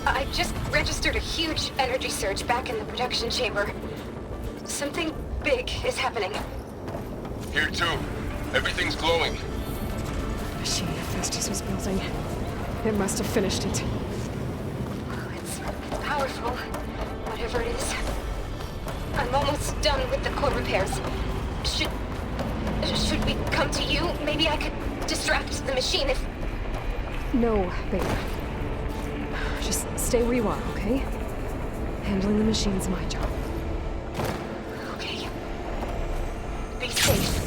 I just registered a huge energy surge back in the production chamber. Something big is happening. Here too. Everything's glowing. The machine Hephaestus was building. It must have finished it. powerful, whatever it is. I'm almost done with the core repairs. Should we come to you? Maybe I could distract the machine if... No, Beta. Just stay where you are, okay? Handling the machine's my job. Okay. Be safe.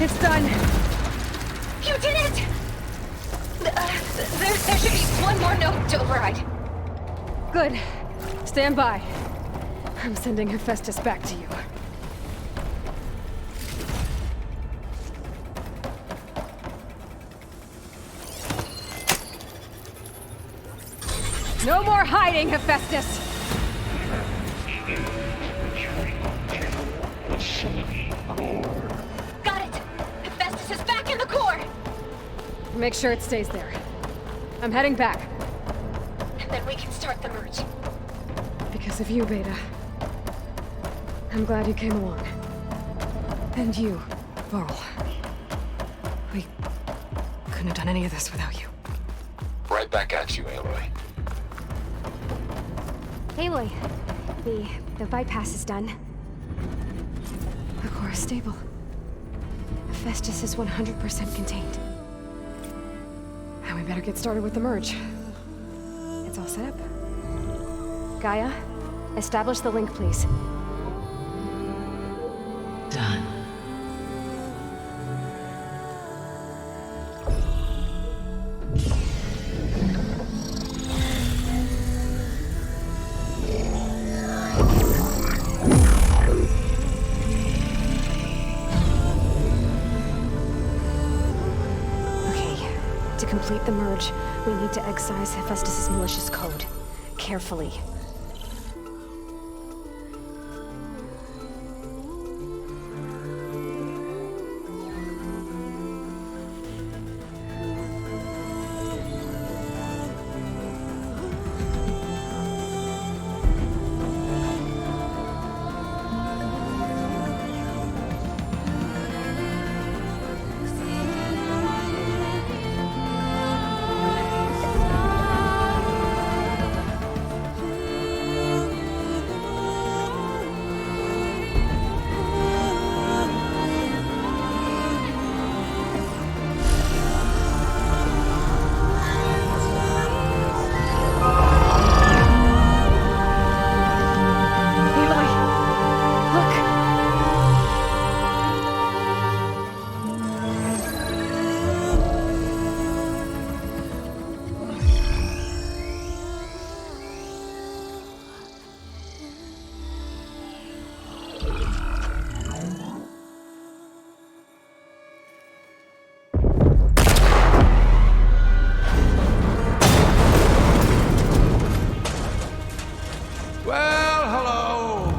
It's done. You did it! There should be one more note to override. Good. Stand by. I'm sending Hephaestus back to you. No more hiding, Hephaestus! Got it! Hephaestus is back in the core! Make sure it stays there. I'm heading back. And then we can start the merge. Because of you, Beta. I'm glad you came along. And you, Varl. We couldn't have done any of this without you. Right back at you, Aloy. Aloy, the bypass is done. The core is stable. Hephaestus is 100% contained. And we better get started with the merge. It's all set up. Gaia, establish the link, please. Done. To complete the merge, we need to excise Hephaestus' malicious code. Carefully.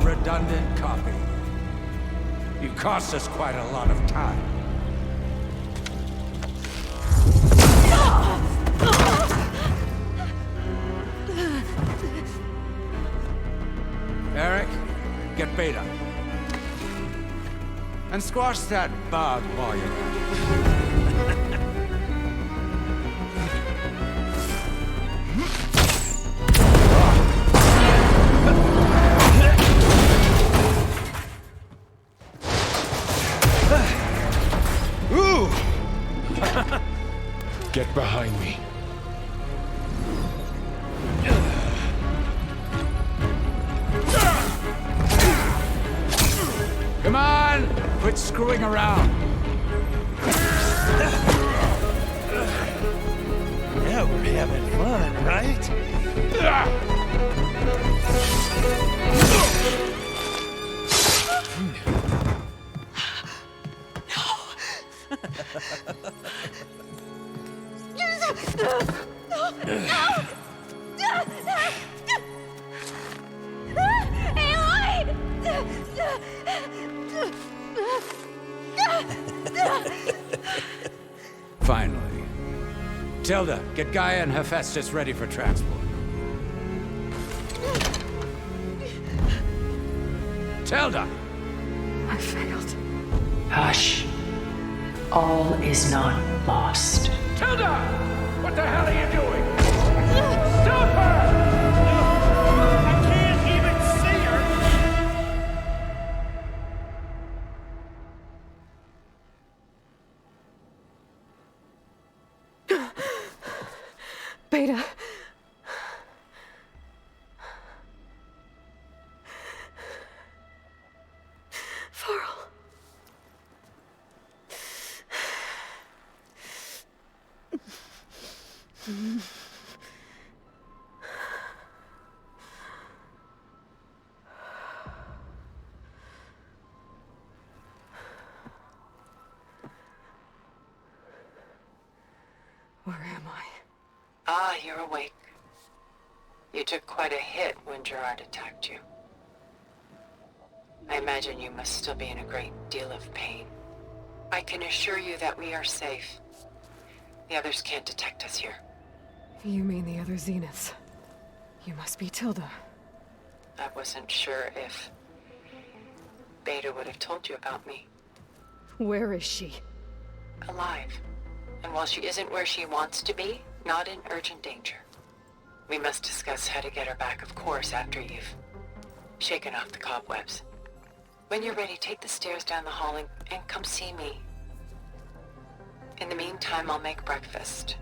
Redundant copy. You cost us quite a lot of time. get Beta. And squash that bug while you're at it. Ooh! Get behind me. Come on! Quit screwing around. Yeah, we're having fun, right? Finally. Tilda, get Gaia and Hephaestus ready for transport. Tilda! I failed. Hush. All is not lost. Tilda! What the hell are you doing? Stop her! I can't even see her! Beta. Faro. Where am I? Ah, you're awake. You took quite a hit when Gerard attacked you. I imagine you must still be in a great deal of pain. I can assure you that we are safe. The others can't detect us here. You mean the other zeniths? You must be Tilda. I wasn't sure if Beta would have told you about me. Where is she? Alive. And while she isn't where she wants to be, not in urgent danger. We must discuss how to get her back, of course, after you've shaken off the cobwebs. When you're ready, take the stairs down the hall and come see me. In the meantime, I'll make breakfast.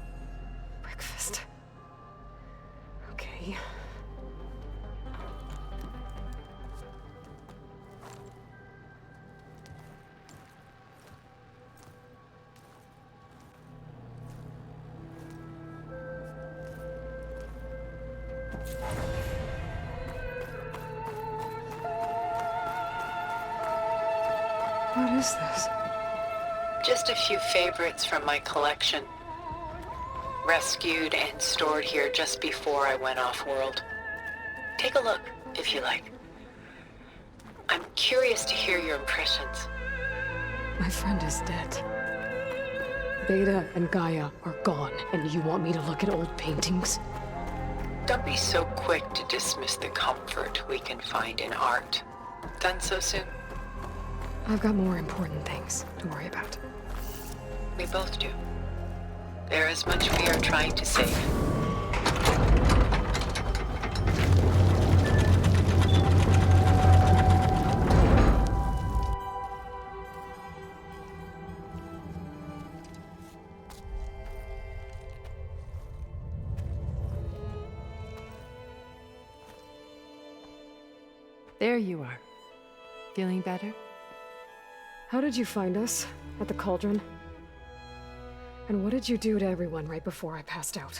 Breakfast. Okay. What is this? Just a few favorites from my collection. Rescued and stored here just before I went off-world. Take a look, if you like. I'm curious to hear your impressions. My friend is dead. Beta and Gaia are gone, and you want me to look at old paintings? Don't be so quick to dismiss the comfort we can find in art. Done so soon? I've got more important things to worry about. We both do. There is much we are trying to save. There you are. Feeling better? How did you find us? At the Cauldron? And what did you do to everyone right before I passed out?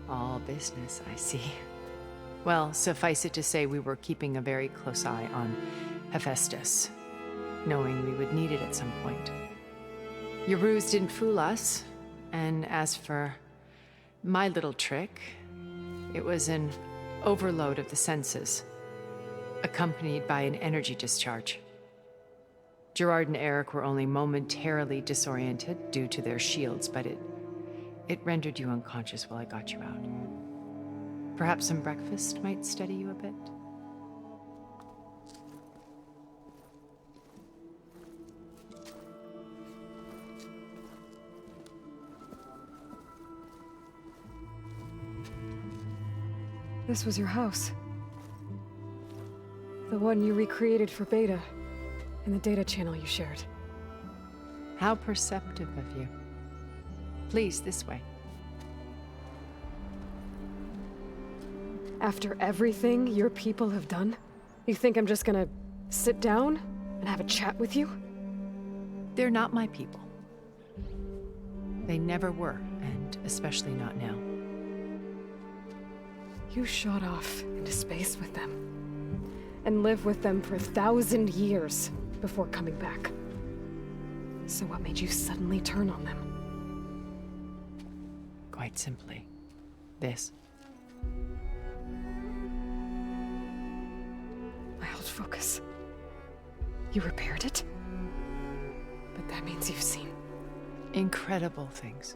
All business, I see. Well, suffice it to say we were keeping a very close eye on Hephaestus, knowing we would need it at some point. Your ruse didn't fool us, and as for my little trick, it was an overload of the senses, accompanied by an energy discharge. Gerard and Eric were only momentarily disoriented due to their shields, but it rendered you unconscious while I got you out. Perhaps some breakfast might steady you a bit? This was your house. The one you recreated for Beta, in the data channel you shared. How perceptive of you. Please, this way. After everything your people have done, you think I'm just gonna sit down and have a chat with you? They're not my people. They never were, and especially not now. You shot off into space with them, and lived with them for 1,000 years before coming back. So what made you suddenly turn on them? Quite simply, this. I held focus. You repaired it? But that means you've seen incredible things.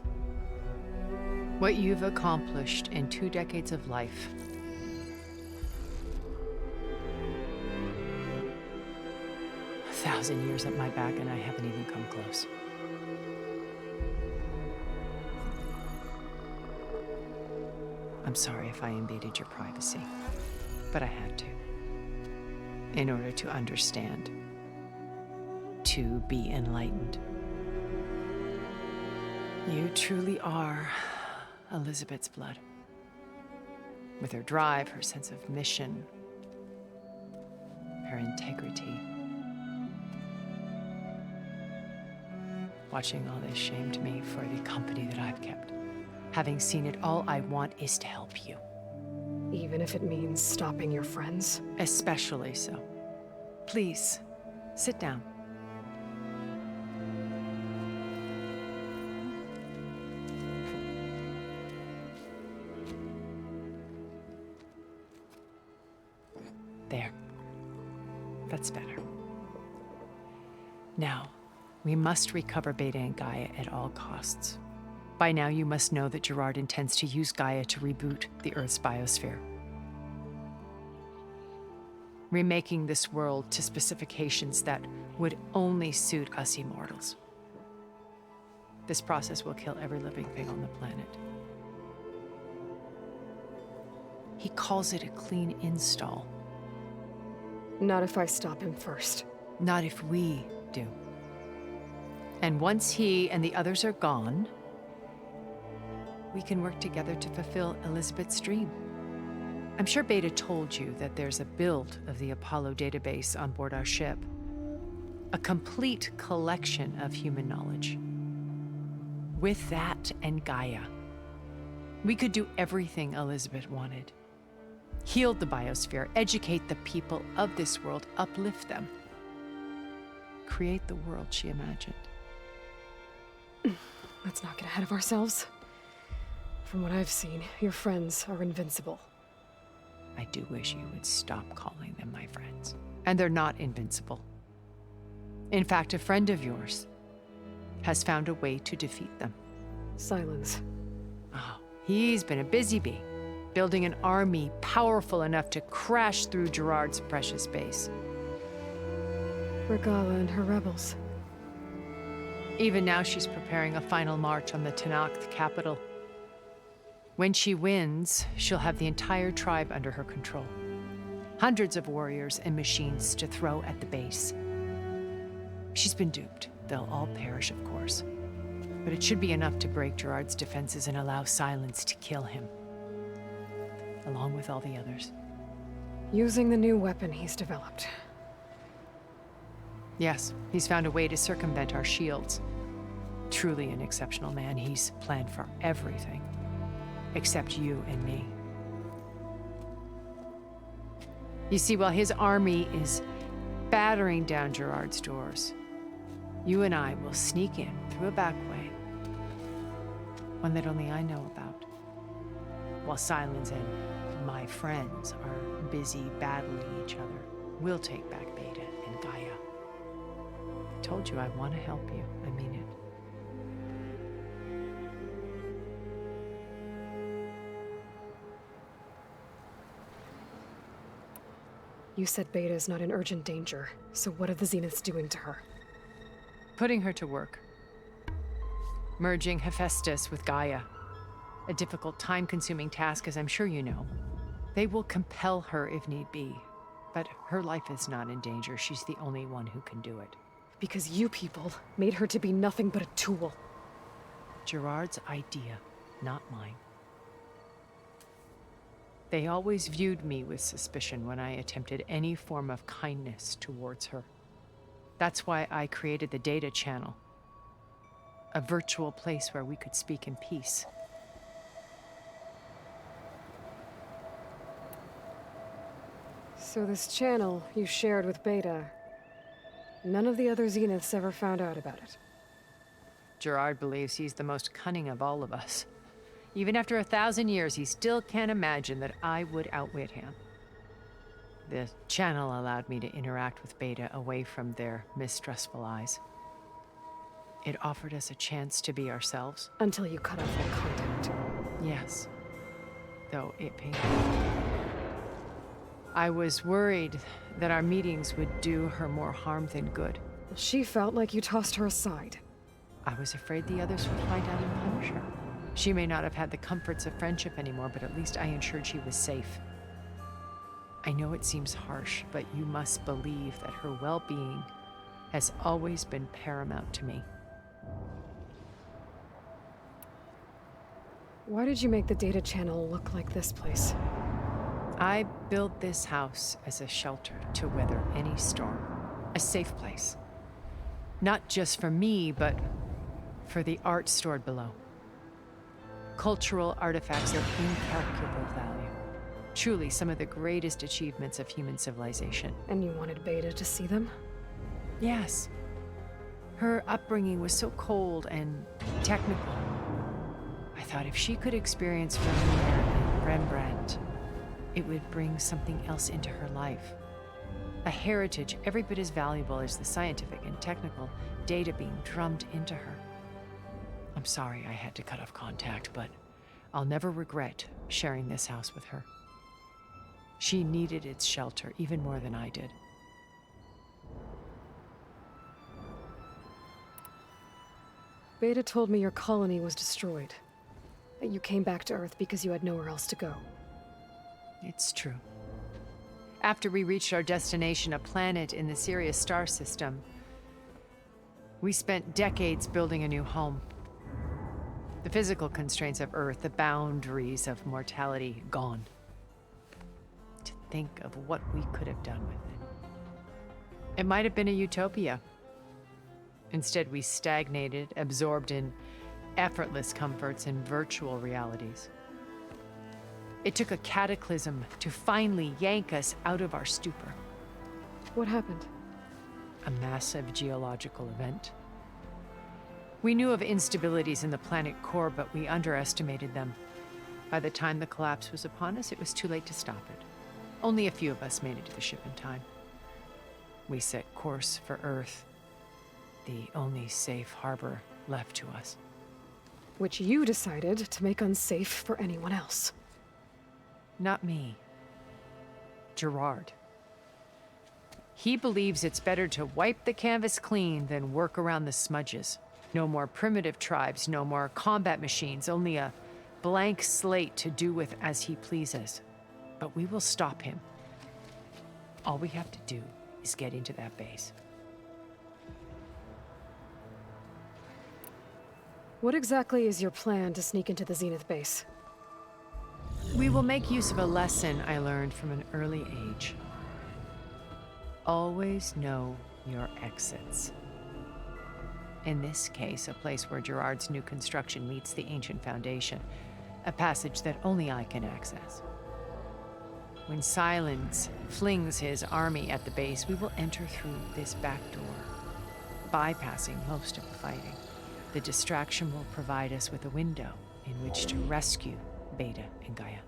What you've accomplished in 2 decades of life. A 1,000 years at my back and I haven't even come close. I'm sorry if I invaded your privacy, but I had to. In order to understand. To be enlightened. You truly are Elisabet's blood. With her drive, her sense of mission, her integrity. Watching all this shamed me for the company that I've kept. Having seen it, all I want is to help you. Even if it means stopping your friends? Especially so. Please, sit down. There. That's better. Now, we must recover Beta and Gaia at all costs. By now, you must know that Gerard intends to use Gaia to reboot the Earth's biosphere. Remaking this world to specifications that would only suit us immortals. This process will kill every living thing on the planet. He calls it a clean install. Not if I stop him first. Not if we do. And once he and the others are gone, we can work together to fulfill Elisabet's dream. I'm sure Beta told you that there's a build of the Apollo database on board our ship. A complete collection of human knowledge. With that and Gaia, we could do everything Elisabet wanted. Heal the biosphere, educate the people of this world, uplift them. Create the world she imagined. Let's not get ahead of ourselves. From what I've seen, your friends are invincible. I do wish you would stop calling them my friends. And they're not invincible. In fact, a friend of yours has found a way to defeat them. Silence. Oh, he's been a busy bee, building an army powerful enough to crash through Gerard's precious base. Regala and her rebels. Even now, she's preparing a final march on the Tenakth capital. When she wins, she'll have the entire tribe under her control. Hundreds of warriors and machines to throw at the base. She's been duped. They'll all perish, of course. But it should be enough to break Gerard's defenses and allow Silence to kill him. Along with all the others. Using the new weapon he's developed. Yes, he's found a way to circumvent our shields. Truly an exceptional man. He's planned for everything. Except you and me. You see, while his army is battering down Gerard's doors, you and I will sneak in through a back way. One that only I know about. While Silence and my friends are busy battling each other, we'll take back Beta and Gaia. I told you I want to help you. I mean it. You said Beta is not in urgent danger, so what are the Zeniths doing to her? Putting her to work. Merging Hephaestus with Gaia. A difficult, time-consuming task, as I'm sure you know. They will compel her if need be, but her life is not in danger. She's the only one who can do it. Because you people made her to be nothing but a tool. Gerard's idea, not mine. They always viewed me with suspicion when I attempted any form of kindness towards her. That's why I created the data channel, a virtual place where we could speak in peace. So this channel you shared with Beta, none of the other Zeniths ever found out about it. Gerard believes he's the most cunning of all of us. Even after 1,000 years, he still can't imagine that I would outwit him. The channel allowed me to interact with Beta away from their mistrustful eyes. It offered us a chance to be ourselves. Until you cut off all contact. Yes. Though it pained me. I was worried that our meetings would do her more harm than good. She felt like you tossed her aside. I was afraid the others would find out and punish her. She may not have had the comforts of friendship anymore, but at least I ensured she was safe. I know it seems harsh, but you must believe that her well-being has always been paramount to me. Why did you make the data channel look like this place? I built this house as a shelter to weather any storm. A safe place. Not just for me, but for the art stored below. Cultural artifacts of incalculable value. Truly some of the greatest achievements of human civilization. And you wanted Beta to see them? Yes. Her upbringing was so cold and technical. I thought if she could experience Vermeer and Rembrandt, it would bring something else into her life. A heritage every bit as valuable as the scientific and technical data being drummed into her. I'm sorry I had to cut off contact, but I'll never regret sharing this house with her. She needed its shelter even more than I did. Beta told me your colony was destroyed. That you came back to Earth because you had nowhere else to go. It's true. After we reached our destination, a planet in the Sirius star system, we spent decades building a new home. The physical constraints of Earth, the boundaries of mortality, gone. To think of what we could have done with it. It might have been a utopia. Instead, we stagnated, absorbed in effortless comforts and virtual realities. It took a cataclysm to finally yank us out of our stupor. What happened? A massive geological event. We knew of instabilities in the planet core, but we underestimated them. By the time the collapse was upon us, it was too late to stop it. Only a few of us made it to the ship in time. We set course for Earth, the only safe harbor left to us. Which you decided to make unsafe for anyone else. Not me. Gerard. He believes it's better to wipe the canvas clean than work around the smudges. No more primitive tribes, no more combat machines, only a blank slate to do with as he pleases. But we will stop him. All we have to do is get into that base. What exactly is your plan to sneak into the Zenith base? We will make use of a lesson I learned from an early age. Always know your exits. In this case, a place where Gerard's new construction meets the ancient foundation, a passage that only I can access. When Silence flings his army at the base, we will enter through this back door, bypassing most of the fighting. The distraction will provide us with a window in which to rescue Beta and Gaia.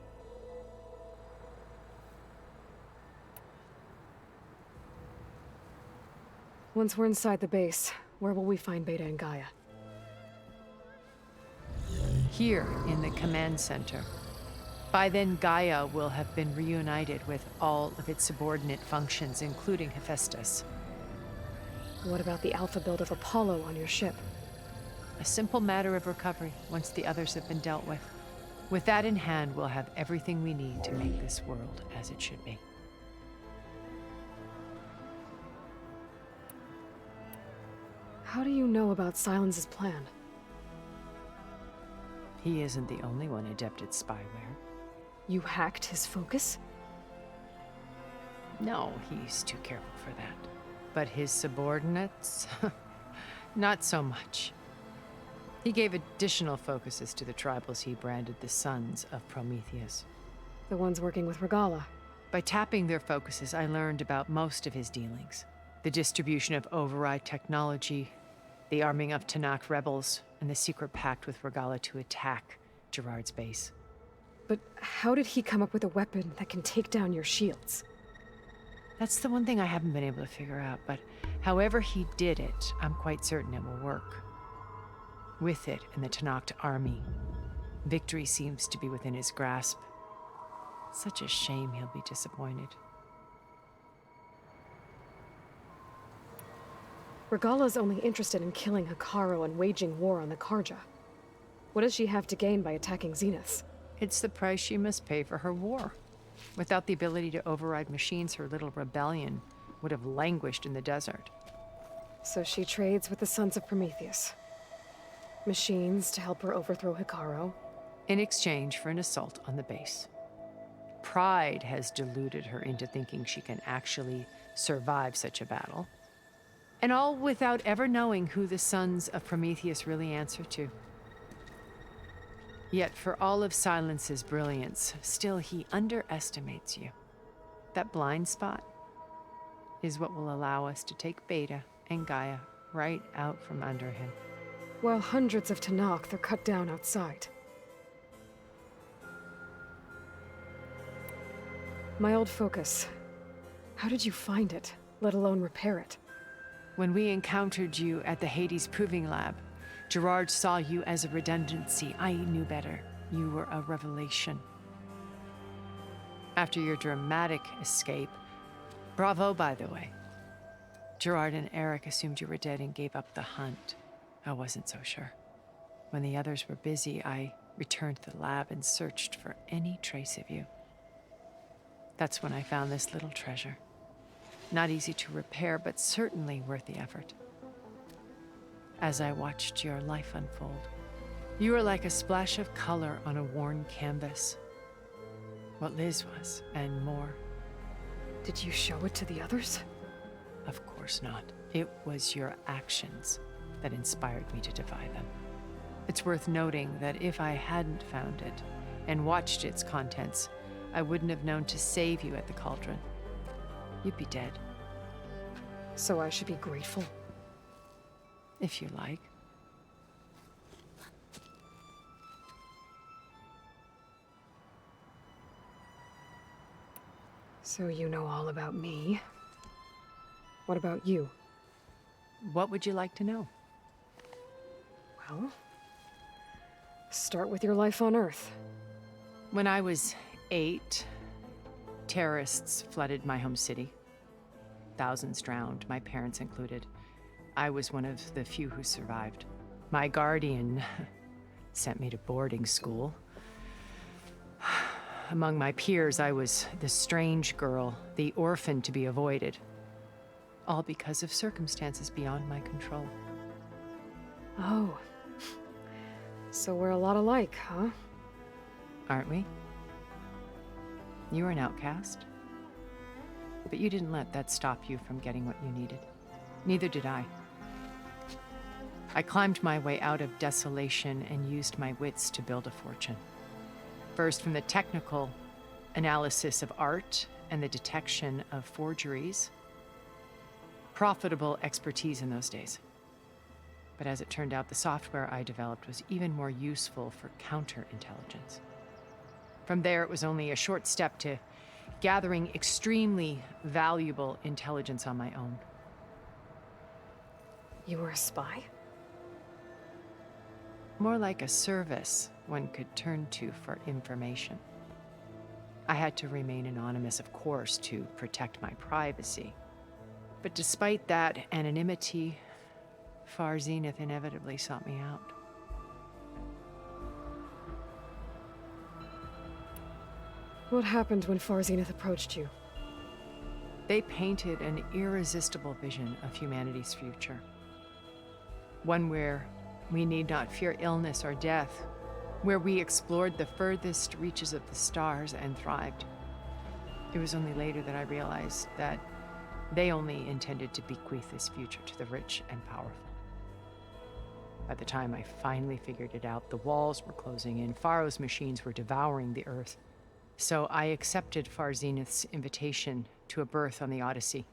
Once we're inside the base, where will we find Beta and Gaia? Here in the command center. By then, Gaia will have been reunited with all of its subordinate functions, including Hephaestus. What about the alpha build of Apollo on your ship? A simple matter of recovery once the others have been dealt with. With that in hand, we'll have everything we need to make this world as it should be. How do you know about Silence's plan? He isn't the only one adept at spyware. You hacked his focus? No, he's too careful for that. But his subordinates? Not so much. He gave additional focuses to the tribals he branded the Sons of Prometheus. The ones working with Regala. By tapping their focuses, I learned about most of his dealings. The distribution of override technology, the arming of Tanakh rebels, and the secret pact with Regala to attack Gerard's base. But how did he come up with a weapon that can take down your shields? That's the one thing I haven't been able to figure out, but however he did it, I'm quite certain it will work. With it and the Tanakh army, victory seems to be within his grasp. Such a shame he'll be disappointed. Regala's only interested in killing Hekarro and waging war on the Karja. What does she have to gain by attacking Zeniths? It's the price she must pay for her war. Without the ability to override machines, her little rebellion would have languished in the desert. So she trades with the Sons of Prometheus. Machines to help her overthrow Hekarro. In exchange for an assault on the base. Pride has deluded her into thinking she can actually survive such a battle. And all without ever knowing who the Sons of Prometheus really answer to. Yet for all of Silence's brilliance, still he underestimates you. That blind spot is what will allow us to take Beta and Gaia right out from under him. While hundreds of Tanakh are cut down outside. My old focus. How did you find it, let alone repair it? When we encountered you at the Hades Proving Lab, Gerard saw you as a redundancy. I knew better. You were a revelation. After your dramatic escape, bravo, by the way. Gerard and Eric assumed you were dead and gave up the hunt. I wasn't so sure. When the others were busy, I returned to the lab and searched for any trace of you. That's when I found this little treasure. Not easy to repair, but certainly worth the effort. As I watched your life unfold, you were like a splash of color on a worn canvas. What Liz was, and more. Did you show it to the others? Of course not. It was your actions that inspired me to defy them. It's worth noting that if I hadn't found it and watched its contents, I wouldn't have known to save you at the Cauldron. You'd be dead. So I should be grateful? If you like. So you know all about me. What about you? What would you like to know? Well, start with your life on Earth. When I was 8, terrorists flooded my home city. Thousands drowned, my parents included. I was one of the few who survived. My guardian sent me to boarding school. Among my peers, I was the strange girl, the orphan to be avoided. All because of circumstances beyond my control. Oh. So we're a lot alike, huh? Aren't we? You were an outcast. But you didn't let that stop you from getting what you needed. Neither did I. I climbed my way out of desolation and used my wits to build a fortune. First from the technical analysis of art and the detection of forgeries. Profitable expertise in those days. But as it turned out, the software I developed was even more useful for counterintelligence. From there, it was only a short step to gathering extremely valuable intelligence on my own. You were a spy? More like a service one could turn to for information. I had to remain anonymous, of course, to protect my privacy. But despite that anonymity, Far Zenith inevitably sought me out. What happened when Far Zenith approached you? They painted an irresistible vision of humanity's future. One where we need not fear illness or death, where we explored the furthest reaches of the stars and thrived. It was only later that I realized that they only intended to bequeath this future to the rich and powerful. By the time I finally figured it out, the walls were closing in, Faro's machines were devouring the Earth. So I accepted Far Zenith's invitation to a berth on the Odyssey.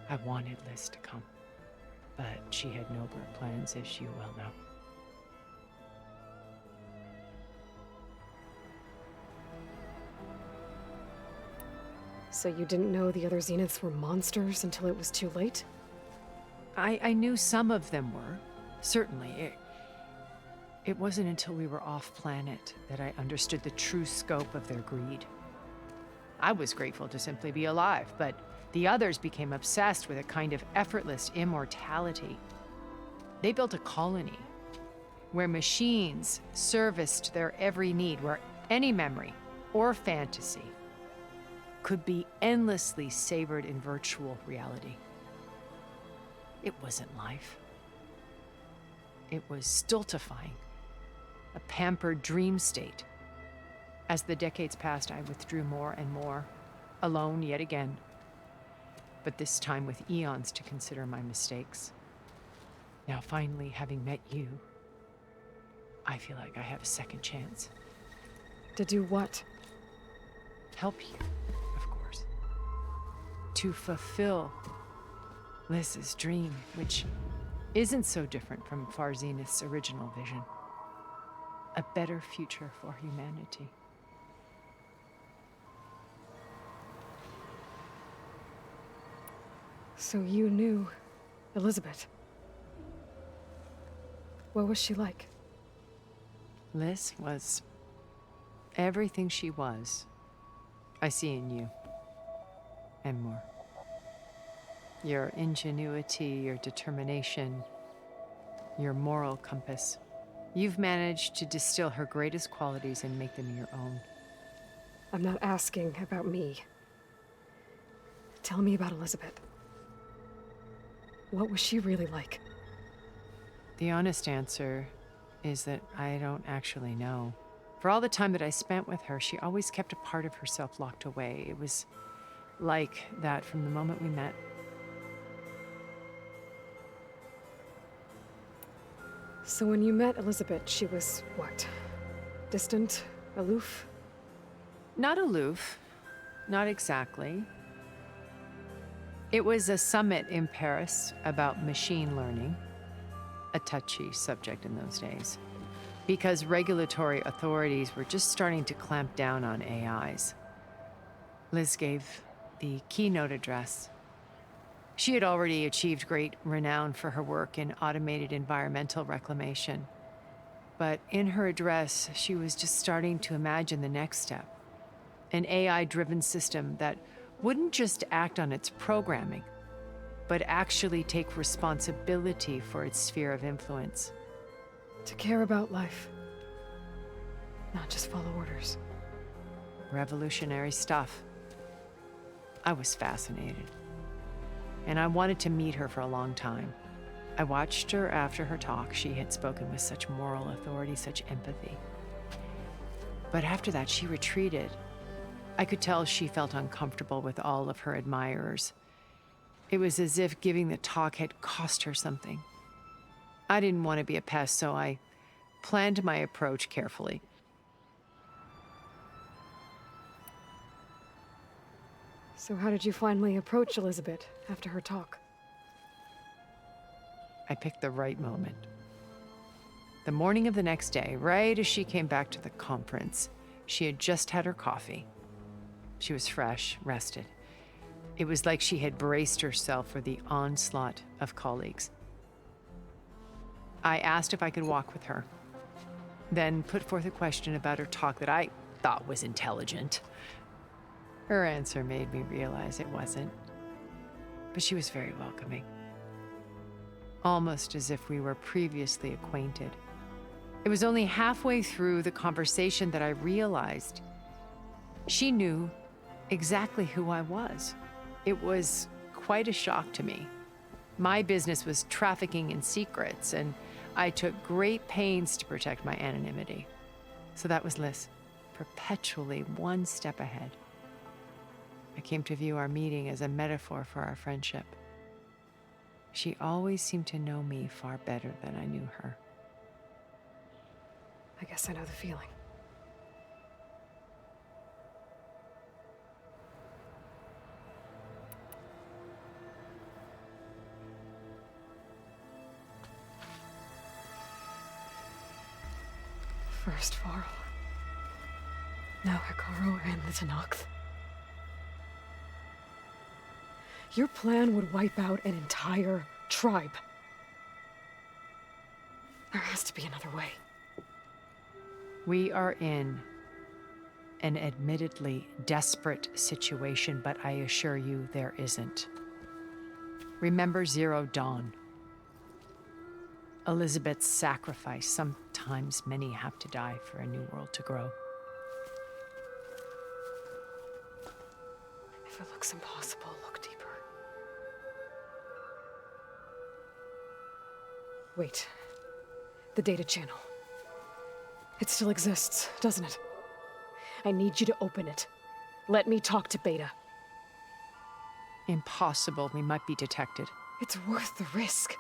I wanted Liz to come, but she had nobler plans, as you well know. So you didn't know the other Zeniths were monsters until it was too late? I knew some of them were, certainly. It wasn't until we were off-planet that I understood the true scope of their greed. I was grateful to simply be alive, but the others became obsessed with a kind of effortless immortality. They built a colony where machines serviced their every need, where any memory or fantasy could be endlessly savored in virtual reality. It wasn't life. It was stultifying, a pampered dream state. As the decades passed, I withdrew more and more, alone yet again, but this time with eons to consider my mistakes. Now, finally, having met you, I feel like I have a second chance. To do what? Help you, of course. To fulfill Liz's dream, which isn't so different from Far Zenith's original vision. A better future for humanity. So you knew Elisabet. What was she like? Liz was everything she was. I see in you. And more. Your ingenuity, your determination, your moral compass. You've managed to distill her greatest qualities and make them your own. I'm not asking about me. Tell me about Elisabet. What was she really like? The honest answer is that I don't actually know. For all the time that I spent with her, she always kept a part of herself locked away. It was like that from the moment we met. So when you met Elisabet, she was what? Distant? Aloof? Not aloof. Not exactly. It was a summit in Paris about machine learning. A touchy subject in those days. Because regulatory authorities were just starting to clamp down on AIs. Liz gave the keynote address. She had already achieved great renown for her work in automated environmental reclamation. But in her address, she was just starting to imagine the next step. An AI-driven system that wouldn't just act on its programming, but actually take responsibility for its sphere of influence. To care about life, not just follow orders. Revolutionary stuff. I was fascinated. And I wanted to meet her for a long time. I watched her after her talk. She had spoken with such moral authority, such empathy. But after that, she retreated. I could tell she felt uncomfortable with all of her admirers. It was as if giving the talk had cost her something. I didn't want to be a pest, so I planned my approach carefully. So how did you finally approach Elisabet after her talk? I picked the right moment. The morning of the next day, right as she came back to the conference, she had just had her coffee. She was fresh, rested. It was like she had braced herself for the onslaught of colleagues. I asked if I could walk with her, then put forth a question about her talk that I thought was intelligent. Her answer made me realize it wasn't, but she was very welcoming. Almost as if we were previously acquainted. It was only halfway through the conversation that I realized She knew exactly who I was. It was quite a shock to me. My business was trafficking in secrets, and I took great pains to protect my anonymity. So that was Liz, perpetually one step ahead. I came to view our meeting as a metaphor for our friendship. She always seemed to know me far better than I knew her. I guess I know the feeling. First Faro. Now Hikaru and the Tenakth. Your plan would wipe out an entire tribe. There has to be another way. We are in an admittedly desperate situation, but I assure you there isn't. Remember Zero Dawn. Elisabet's sacrifice. Sometimes many have to die for a new world to grow. If it looks impossible, look deeper. Wait. The data channel. It still exists, doesn't it? I need you to open it. Let me talk to Beta. Impossible. We might be detected. It's worth the risk.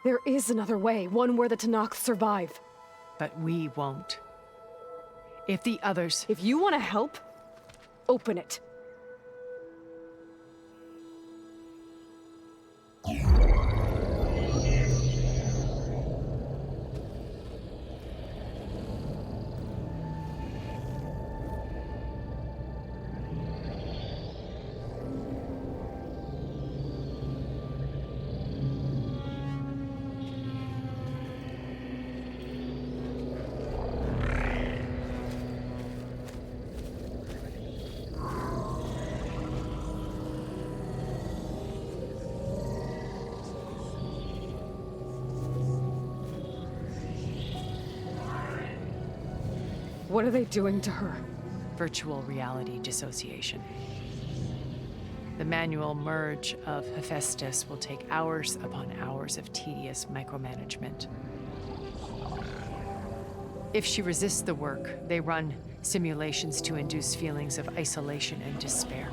There is another way, one where the Tenakth survive. But we won't. If the others... If you want to help, open it. What are they doing to her? Virtual reality dissociation. The manual merge of hephaestus will take hours upon hours of tedious micromanagement. If she resists the work, they run simulations to induce feelings of isolation and despair.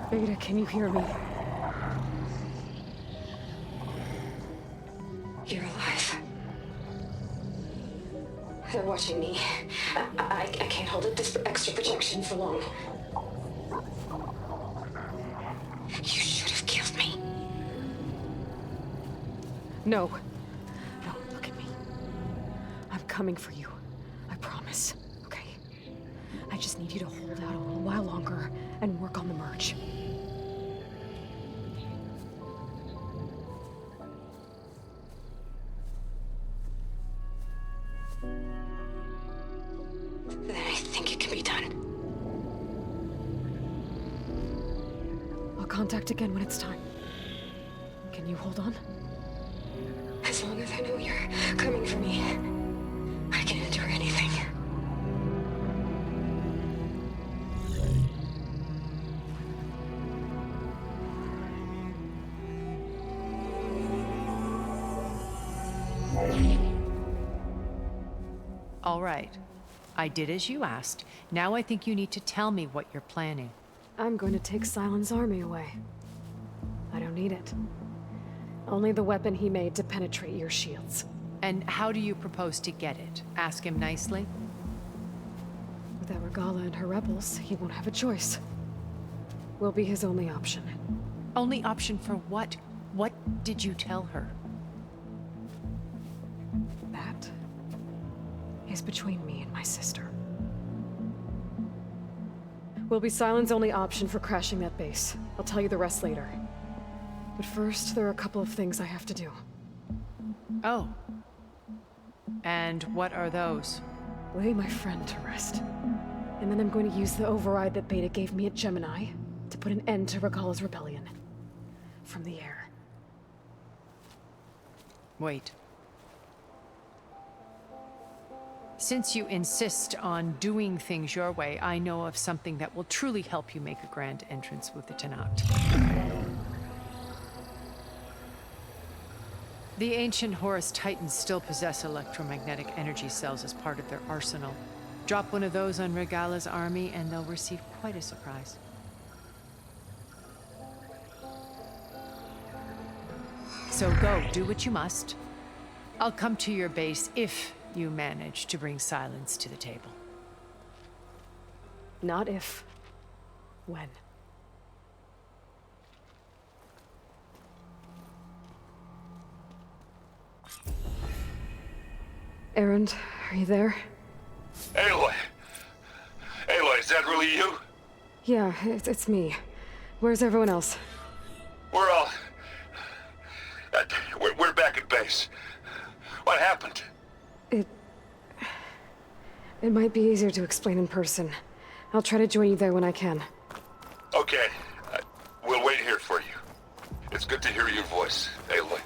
Beta, can you hear me? You're alive. They're watching me. I can't hold up this extra projection for long. You should have killed me. No. No, look at me. I'm coming for you. I promise. Okay? I just need you to hold out a little while longer and work on the merge. Then I think it can be done. I'll contact again when it's time. Can you hold on? As long as I know you're coming for me, I can endure anything. All right. I did as you asked. Now I think you need to tell me what you're planning. I'm going to take Silent's army away. I don't need it. Only the weapon he made to penetrate your shields. And how do you propose to get it? Ask him nicely? Without Regala and her rebels, he won't have a choice. We'll be his only option. Only option for what? What did you tell her? That is between me and my sister. Will be Silent's only option for crashing that base. I'll tell you the rest later. But first, there are a couple of things I have to do. Oh. And what are those? Lay my friend to rest. And then I'm going to use the override that Beta gave me at Gemini to put an end to Regala's rebellion. From the air. Wait. Since you insist on doing things your way, I know of something that will truly help you make a grand entrance with the Tenat. The ancient Horus Titans still possess electromagnetic energy cells as part of their arsenal. Drop one of those on Regala's army and they'll receive quite a surprise. So go, do what you must. I'll come to your base if you manage to bring silence to the table. Not if. When. Erend, are you there? Aloy! Aloy, is that really you? Yeah, it's me. Where's everyone else? We're all... We're back at base. What happened? It might be easier to explain in person. I'll try to join you there when I can. Okay. We'll wait here for you. It's good to hear your voice, Aloy.